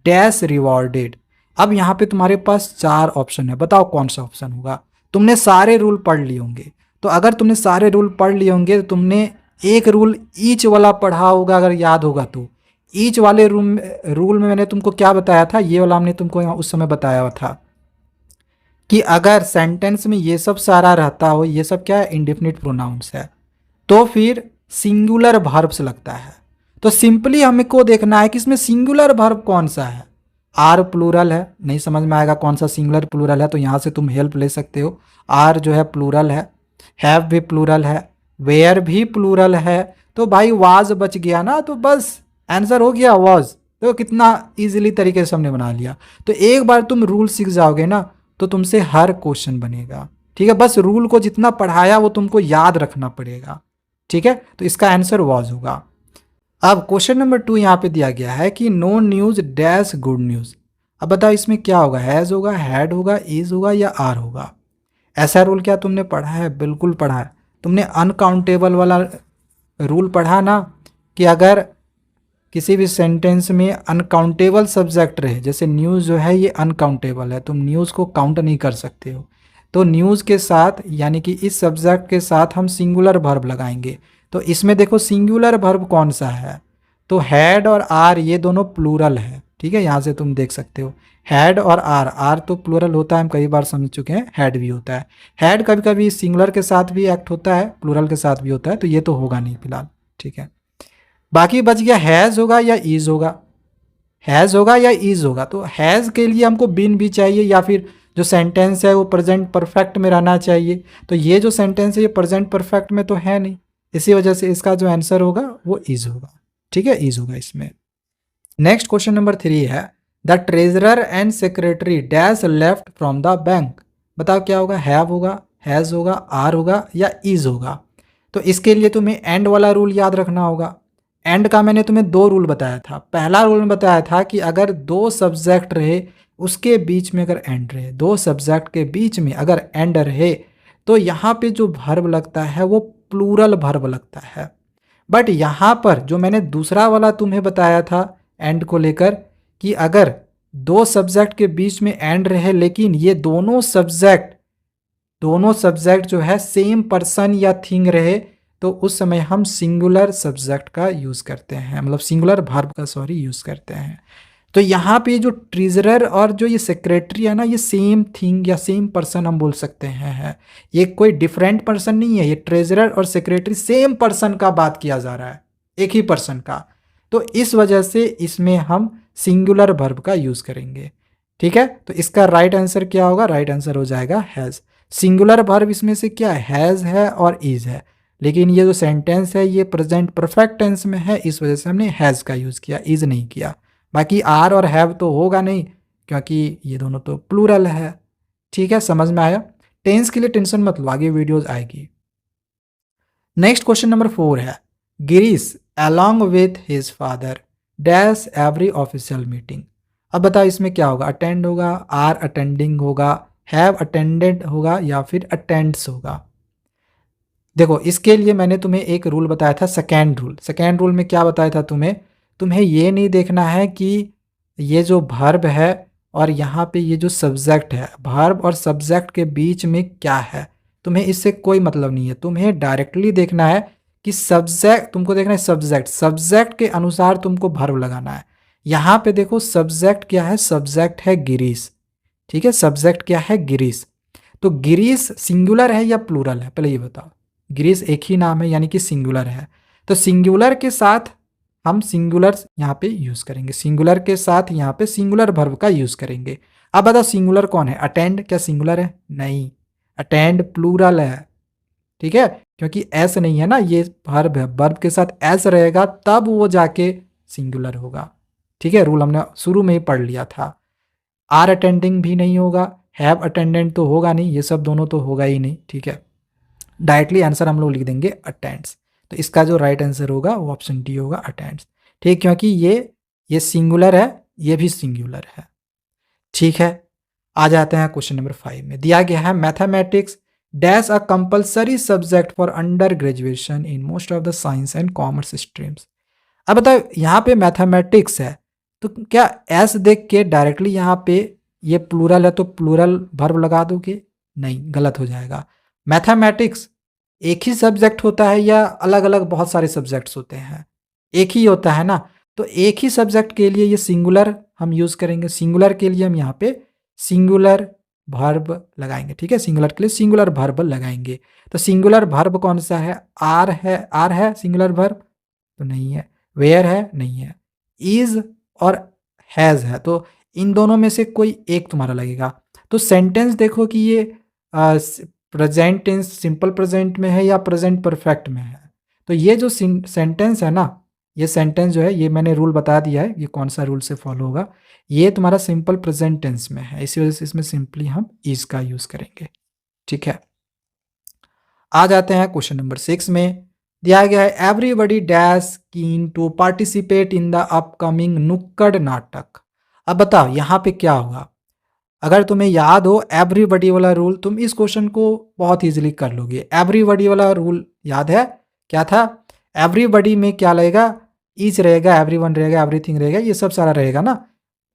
dash rewarded. अब यहाँ पे तुम्हारे पास 4 ऑप्शन है, बताओ कौन सा ऑप्शन होगा। तुमने सारे रूल पढ़ लिए होंगे, तो अगर तुमने सारे रूल पढ़ लिए होंगे तो तुमने एक रूल ईच वाला पढ़ा होगा, अगर याद होगा तो। ईच वाले रूल में मैंने तुमको क्या बताया था, ये वाला हमने तुमको यहाँ उस समय बताया था कि अगर सेंटेंस में ये सब सारा रहता हो, ये सब क्या है, इंडेफिनिट प्रोनाउंस है, तो फिर सिंगुलर वर्ब्स लगता है। तो सिंपली हमें को देखना है कि इसमें सिंगुलर वर्ब कौन सा है। आर प्लूरल है, नहीं समझ में आएगा कौन सा सिंगुलर प्लूरल है, तो यहाँ से तुम हेल्प ले सकते हो। आर जो है प्लूरल है, हैव भी प्लूरल है, वेयर भी प्लूरल है, तो भाई वाज बच गया ना, तो बस आंसर हो गया वाज। तो कितना इजीली तरीके से हमने बना लिया। तो एक बार तुम रूल सीख जाओगे ना तो तुमसे हर क्वेश्चन बनेगा, ठीक है। बस रूल को जितना पढ़ाया वो तुमको याद रखना पड़ेगा, ठीक है। तो इसका आंसर वाज होगा। अब क्वेश्चन नंबर 2 यहाँ पे दिया गया है कि no news dash good news. अब बताओ इसमें क्या होगा, हैज़ होगा, हैड होगा, इज होगा या आर होगा। ऐसा रूल क्या तुमने पढ़ा है? बिल्कुल पढ़ा है। तुमने अनकाउंटेबल वाला रूल पढ़ा ना, कि अगर किसी भी सेंटेंस में अनकाउंटेबल सब्जेक्ट रहे, जैसे न्यूज़ जो है ये अनकाउंटेबल है, तुम न्यूज़ को काउंट नहीं कर सकते हो, तो न्यूज़ के साथ यानी कि इस सब्जेक्ट के साथ हम सिंगुलर वर्ब लगाएंगे। तो इसमें देखो सिंगुलर वर्ब कौन सा है, तो हैड और आर ये दोनों प्लूरल है, ठीक है। यहाँ से तुम देख सकते हो हैड और आर, आर तो प्लूरल होता है, हम कई बार समझ चुके हैं, हैड भी होता है। हैड कभी कभी सिंगुलर के साथ भी एक्ट होता है, प्लूरल के साथ भी होता है, तो ये तो होगा नहीं फिलहाल, ठीक है। बाकी बच गया हैज़ होगा या इज होगा, हैज़ होगा या इज होगा। तो हैज़ के लिए हमको बिन भी चाहिए, या फिर जो सेंटेंस है वो प्रेजेंट परफेक्ट में रहना चाहिए। तो ये जो सेंटेंस है ये प्रेजेंट परफेक्ट में तो है नहीं, इसी वजह से इसका जो आंसर होगा वो इज होगा, ठीक है, इज होगा इसमें। नेक्स्ट क्वेश्चन नंबर 3 है the treasurer and secretary dash left from the bank. बताओ क्या होगा, हैव होगा, हैज़ होगा, आर होगा या इज होगा। तो इसके लिए तुम्हें एंड वाला रूल याद रखना होगा। एंड का मैंने तुम्हें 2 रूल बताया था। पहला रूल में बताया था कि अगर 2 सब्जेक्ट रहे उसके बीच में अगर एंड रहे, 2 सब्जेक्ट के बीच में अगर एंड रहे, तो यहाँ पे जो वर्ब लगता है वो प्लूरल वर्ब लगता है। बट यहाँ पर जो मैंने दूसरा वाला तुम्हें बताया था एंड को लेकर, कि अगर 2 सब्जेक्ट के बीच में एंड रहे लेकिन ये दोनों सब्जेक्ट जो है सेम पर्सन या थिंग रहे, तो उस समय हम सिंगुलर सब्जेक्ट का यूज़ करते हैं, मतलब सिंगुलर वर्ब का यूज़ करते हैं। तो यहाँ पे जो ट्रेजरर और जो ये सेक्रेटरी है ना, ये सेम थिंग या सेम पर्सन हम बोल सकते हैं। ये कोई डिफरेंट पर्सन नहीं है, ये ट्रेजरर और सेक्रेटरी सेम पर्सन का बात किया जा रहा है, एक ही पर्सन का। तो इस वजह से इसमें हम सिंगुलर वर्ब का यूज़ करेंगे, ठीक है। तो इसका राइट आंसर क्या होगा, राइट आंसर हो जाएगा हैज़। सिंगुलर वर्ब इसमें से क्या है, हैज़ है और इज है, लेकिन ये जो सेंटेंस है ये प्रेजेंट परफेक्ट टेंस में है, इस वजह से हमने हैज़ का यूज़ किया, इज नहीं किया। बाकी आर और हैव तो होगा नहीं, क्योंकि ये दोनों तो प्लूरल है, ठीक है। समझ में आया? टेंस के लिए टेंशन मत लो, आगे वीडियोज आएगी। नेक्स्ट क्वेश्चन नंबर 4 है Girish along with his father dash every official meeting. अब बताओ इसमें क्या होगा, अटेंड होगा, आर अटेंडिंग होगा, हैव अटेंडेड होगा या फिर अटेंड्स होगा। देखो इसके लिए मैंने तुम्हें एक रूल बताया था, सेकेंड रूल में क्या बताया था तुम्हें ये नहीं देखना है कि ये जो वर्ब है और यहाँ पे ये जो सब्जेक्ट है, वर्ब और सब्जेक्ट के बीच में क्या है, तुम्हें इससे कोई मतलब नहीं है। तुम्हें डायरेक्टली देखना है कि सब्जेक्ट, तुमको देखना है सब्जेक्ट के अनुसार तुमको वर्ब लगाना है। यहाँ पे देखो सब्जेक्ट क्या है, सब्जेक्ट है गिरीश, ठीक है। सब्जेक्ट क्या है, गिरीश। तो गिरीश सिंगुलर है या प्लूरल है, पहले ये बताओ। गिरीश एक ही नाम है यानी कि सिंगुलर है, तो सिंगुलर के साथ हम सिंगुलर यहाँ पे यूज़ करेंगे, सिंगुलर के साथ यहाँ पे सिंगुलर वर्ब का यूज़ करेंगे। अब बताओ सिंगुलर कौन है? अटेंड क्या सिंगुलर है? नहीं, अटेंड प्लूरल है, ठीक है, क्योंकि एस नहीं है ना, ये वर्ब है, वर्ब के साथ एस रहेगा तब वो जाके सिंगुलर होगा, ठीक है, रूल हमने शुरू में ही पढ़ लिया था। आर अटेंडिंग भी नहीं होगा, हैव अटेंडेंट तो होगा नहीं, ये सब दोनों तो होगा ही नहीं, ठीक है। डायरेक्टली आंसर हम लोग लिख देंगे अटेंड्स। तो इसका जो राइट आंसर होगा वो ऑप्शन डी होगा, अटेंड्स, ठीक, क्योंकि ये सिंगुलर है, ये भी सिंगुलर है, ठीक है। आ जाते हैं क्वेश्चन नंबर 5 में, दिया गया है mathematics dash a compulsory subject for under graduation in most of the science and commerce streams. अब बताओ यहाँ पे मैथमेटिक्स है, तो क्या एस देख के डायरेक्टली यहाँ पे ये प्लूरल है तो प्लूरल वर्ब लगा दोगे? नहीं, गलत हो जाएगा। मैथमेटिक्स एक ही सब्जेक्ट होता है या अलग अलग बहुत सारे सब्जेक्ट्स होते हैं? एक ही होता है ना, तो एक ही सब्जेक्ट के लिए ये सिंगुलर हम यूज़ करेंगे, सिंगुलर के लिए हम यहाँ पे सिंगुलर वर्ब लगाएंगे, ठीक है, सिंगुलर के लिए सिंगुलर वर्ब लगाएंगे। तो सिंगुलर वर्ब कौन सा है? आर है, आर है सिंगुलर वर्ब? तो नहीं है। वेयर है? नहीं है। इज और हैज़ है, तो इन दोनों में से कोई एक तुम्हारा लगेगा। तो सेंटेंस देखो कि ये प्रेजेंट टेंस सिंपल प्रेजेंट में है या प्रेजेंट परफेक्ट में है। तो ये जो सेंटेंस है ना, ये सेंटेंस जो है, ये मैंने रूल बता दिया है, ये कौन सा रूल से फॉलो होगा, ये तुम्हारा सिंपल प्रेजेंट टेंस में है, इसी वजह से इसमें सिंपली हम इज का यूज़ करेंगे, ठीक है। आ जाते हैं क्वेश्चन नंबर 6 में, दिया गया है everybody dash keen to participate in the upcoming नुक्कड़ नाटक। अब बताओ यहाँ पे क्या होगा? अगर तुम्हें याद हो एवरीबडी वाला रूल, तुम इस क्वेश्चन को बहुत इजीली कर लोगे। एवरीबडी वाला रूल याद है क्या था? एवरीबडी में क्या लगेगा? ईच रहेगा, एवरीवन रहेगा, एवरीथिंग रहेगा, ये सब सारा रहेगा ना,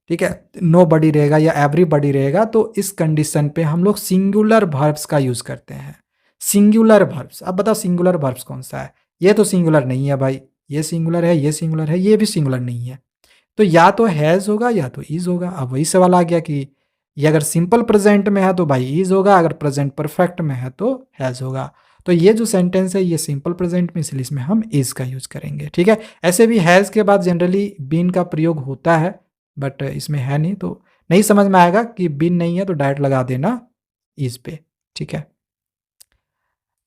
ठीक है। नो बडी रहेगा या एवरीबडी रहेगा, तो इस कंडीशन पे हम लोग सिंगुलर वर्ब्स का यूज करते हैं। सिंगुलर वर्ब्स, अब बताओ सिंगुलर वर्ब्स कौन सा है? ये तो सिंगुलर नहीं है भाई, ये सिंगुलर है, ये सिंगुलर है, ये भी सिंगुलर नहीं है, तो या तो हैज़ होगा या तो इज होगा। अब वही सवाल आ गया कि ये अगर सिंपल प्रेजेंट में है तो भाई इज होगा, अगर प्रेजेंट परफेक्ट में है तो हैज़ होगा। तो ये जो सेंटेंस है ये सिंपल प्रेजेंट में, इसलिए इसमें हम इज का यूज करेंगे, ठीक है। ऐसे भी हैज़ के बाद जनरली बीन का प्रयोग होता है, बट इसमें है नहीं, तो नहीं समझ में आएगा कि बीन नहीं है तो डायरेक्ट लगा देना इज पे, ठीक है।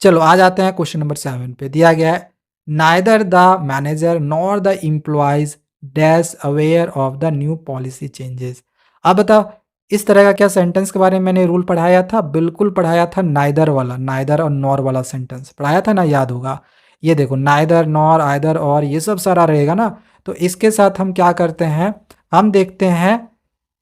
चलो आ जाते हैं क्वेश्चन नंबर 7 पे, दिया गया है neither the manager nor the employees dash aware of the new policy changes. अब बताओ इस तरह का क्या सेंटेंस के बारे में मैंने रूल पढ़ाया था? बिल्कुल पढ़ाया था, नाइदर वाला, नाइदर और नॉर वाला सेंटेंस पढ़ाया था ना, याद होगा। ये देखो नाइदर, नॉर, आइदर और ये सब सारा रहेगा ना, तो इसके साथ हम क्या करते हैं, हम देखते हैं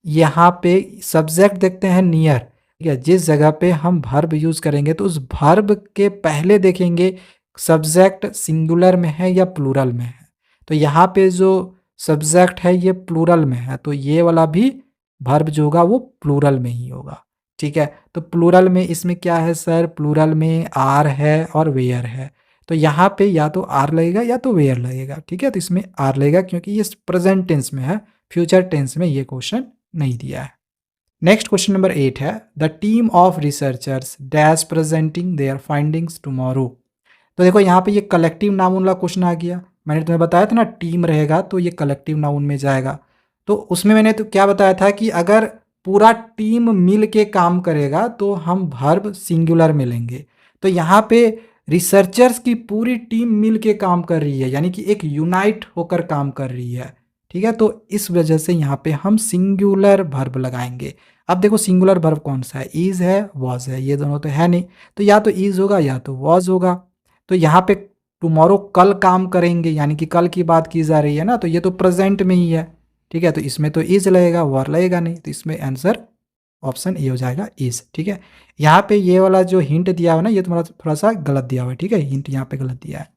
यहाँ पे सब्जेक्ट देखते हैं नियर, ठीक है। जिस जगह पे हम वर्ब यूज़ करेंगे तो उस वर्ब के पहले देखेंगे सब्जेक्ट सिंगुलर में है या प्लूरल में है। तो यहाँ पे जो सब्जेक्ट है ये प्लूरल में है, तो ये वाला भी वर्ब जो होगा वो प्लूरल में ही होगा, ठीक है। तो प्लूरल में इसमें क्या है सर? प्लूरल में आर है और वेयर है, तो यहाँ पे या तो आर लगेगा या तो वेयर लगेगा, ठीक है। तो इसमें आर लगेगा क्योंकि ये प्रेजेंट टेंस में है, फ्यूचर टेंस में ये क्वेश्चन नहीं दिया है। नेक्स्ट क्वेश्चन नंबर 8 है the team of researchers dash presenting their findings tomorrow. तो देखो यहाँ पे ये कलेक्टिव नाउन वाला क्वेश्चन आ गया। मैंने तुम्हें बताया था ना टीम रहेगा तो ये कलेक्टिव नाउन में जाएगा। तो उसमें मैंने तो क्या बताया था कि अगर पूरा टीम मिल के काम करेगा तो हम वर्ब सिंगुलर में लेंगे। तो यहाँ पे रिसर्चर्स की पूरी टीम मिल के काम कर रही है, यानी कि एक यूनाइट होकर काम कर रही है, ठीक है। तो इस वजह से यहाँ पे हम सिंगुलर वर्ब लगाएंगे। अब देखो सिंगुलर वर्ब कौन सा है? इज है, वॉज है, ये दोनों तो है नहीं, तो या तो इज होगा या तो वॉज होगा। तो यहाँ पे टुमारो कल काम करेंगे, यानी कि कल की बात की जा रही है ना, तो ये तो प्रेजेंट में ही है, ठीक है। तो इसमें तो इज लगेगा, वर लगेगा नहीं, तो इसमें आंसर ऑप्शन ए हो जाएगा इज, ठीक है। यहाँ पे ये वाला जो हिंट दिया हुआ ना ये तुम्हारा थोड़ा सा गलत दिया हुआ है, ठीक है, हिंट यहाँ पे गलत दिया है।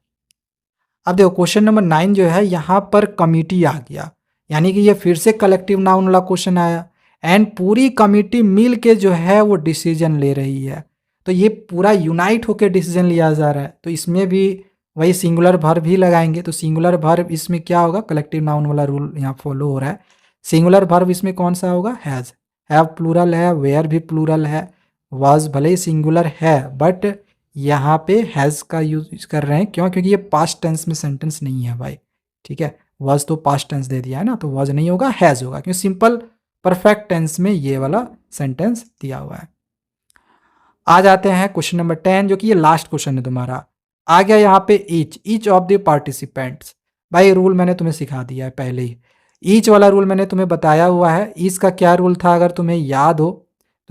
अब देखो क्वेश्चन नंबर 9 जो है यहाँ पर कमिटी आ गया, यानी कि ये फिर से कलेक्टिव नाउन वाला क्वेश्चन आया, एंड पूरी कमिटी मिल के जो है वो डिसीजन ले रही है। तो ये पूरा यूनाइट होकर डिसीजन लिया जा रहा है, तो इसमें भी वही सिंगुलर वर्ब ही लगाएंगे। तो सिंगुलर वर्ब इसमें क्या होगा? कलेक्टिव नाउन वाला रूल यहाँ फॉलो हो रहा है। सिंगुलर वर्ब इसमें कौन सा होगा? हैज़। हैव प्लूरल है, वेयर भी प्लूरल है, वाज भले ही सिंगुलर है बट यहाँ पे हैज़ का यूज कर रहे हैं, क्यों? क्योंकि ये पास्ट टेंस में सेंटेंस नहीं है भाई, ठीक है। वॉज तो पास्ट टेंस दे दिया है ना, तो वॉज नहीं होगा, हैज़ होगा, क्योंकि सिंपल परफेक्ट टेंस में ये वाला सेंटेंस दिया हुआ है। आ जाते हैं क्वेश्चन नंबर 10, जो कि ये लास्ट क्वेश्चन है तुम्हारा। आ गया यहाँ पे ईच ऑफ द पार्टिसिपेंट्स। भाई रूल मैंने तुम्हें सिखा दिया है पहले ही, ईच वाला रूल मैंने तुम्हें बताया हुआ है। ईच का क्या रूल था अगर तुम्हें याद हो,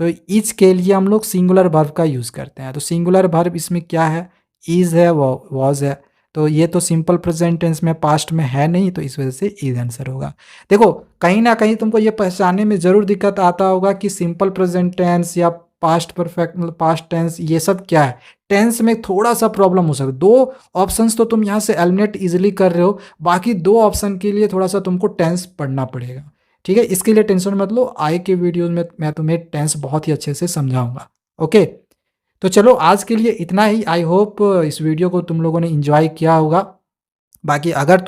तो ईच के लिए हम लोग सिंगुलर वर्ब का यूज़ करते हैं। तो सिंगुलर वर्ब इसमें क्या है, इज़ है, वॉज है, तो ये तो सिंपल प्रेजेंट टेंस में पास्ट में है नहीं, तो इस वजह से इज आंसर होगा। देखो कहीं ना कहीं तुमको ये पहचानने में ज़रूर दिक्कत आता होगा कि सिंपल प्रेजेंट टेंस या पास्ट परफेक्ट मतलब पास्ट टेंस ये सब क्या है। टेंस में थोड़ा सा प्रॉब्लम हो सकता है, दो ऑप्शंस तो तुम यहाँ से एलिमिनेट इजीली कर रहे हो, बाकी दो ऑप्शन के लिए थोड़ा सा तुमको टेंस पढ़ना पड़ेगा। ठीक है, इसके लिए टेंशन मत लो, आए के वीडियोज में मैं तुम्हें टेंस बहुत ही अच्छे से समझाऊंगा। ओके, तो चलो आज के लिए इतना ही। आई होप इस वीडियो को तुम लोगों ने इंजॉय किया होगा। बाकी अगर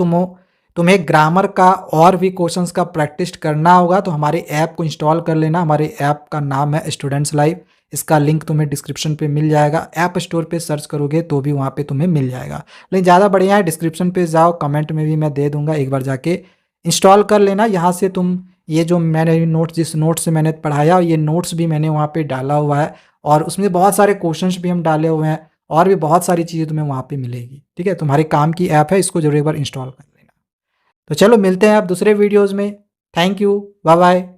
तुम्हें ग्रामर का और भी क्वेश्चंस का प्रैक्टिस करना होगा तो हमारे ऐप को इंस्टॉल कर लेना। हमारे ऐप का नाम है स्टूडेंट्स लाइव, इसका लिंक तुम्हें डिस्क्रिप्शन पे मिल जाएगा। ऐप स्टोर पे सर्च करोगे तो भी वहाँ पे तुम्हें मिल जाएगा, लेकिन ज़्यादा बढ़िया है डिस्क्रिप्शन पे जाओ, कमेंट में भी मैं दे दूंगा, एक बार जाके इंस्टॉल कर लेना। यहाँ से तुम ये जो मैंने नोट्स, जिस नोट से मैंने पढ़ाया, ये नोट्स भी मैंने वहाँ पे डाला हुआ है, और उसमें बहुत सारे क्वेश्चंस भी हम डाले हुए हैं, और भी बहुत सारी चीज़ें तुम्हें वहाँ पे मिलेगी। ठीक है, तुम्हारे काम की ऐप है, इसको जरूर एक बार इंस्टॉल कर लेना। तो चलो मिलते हैं अब दूसरे वीडियोज़ में। Thank you, bye bye.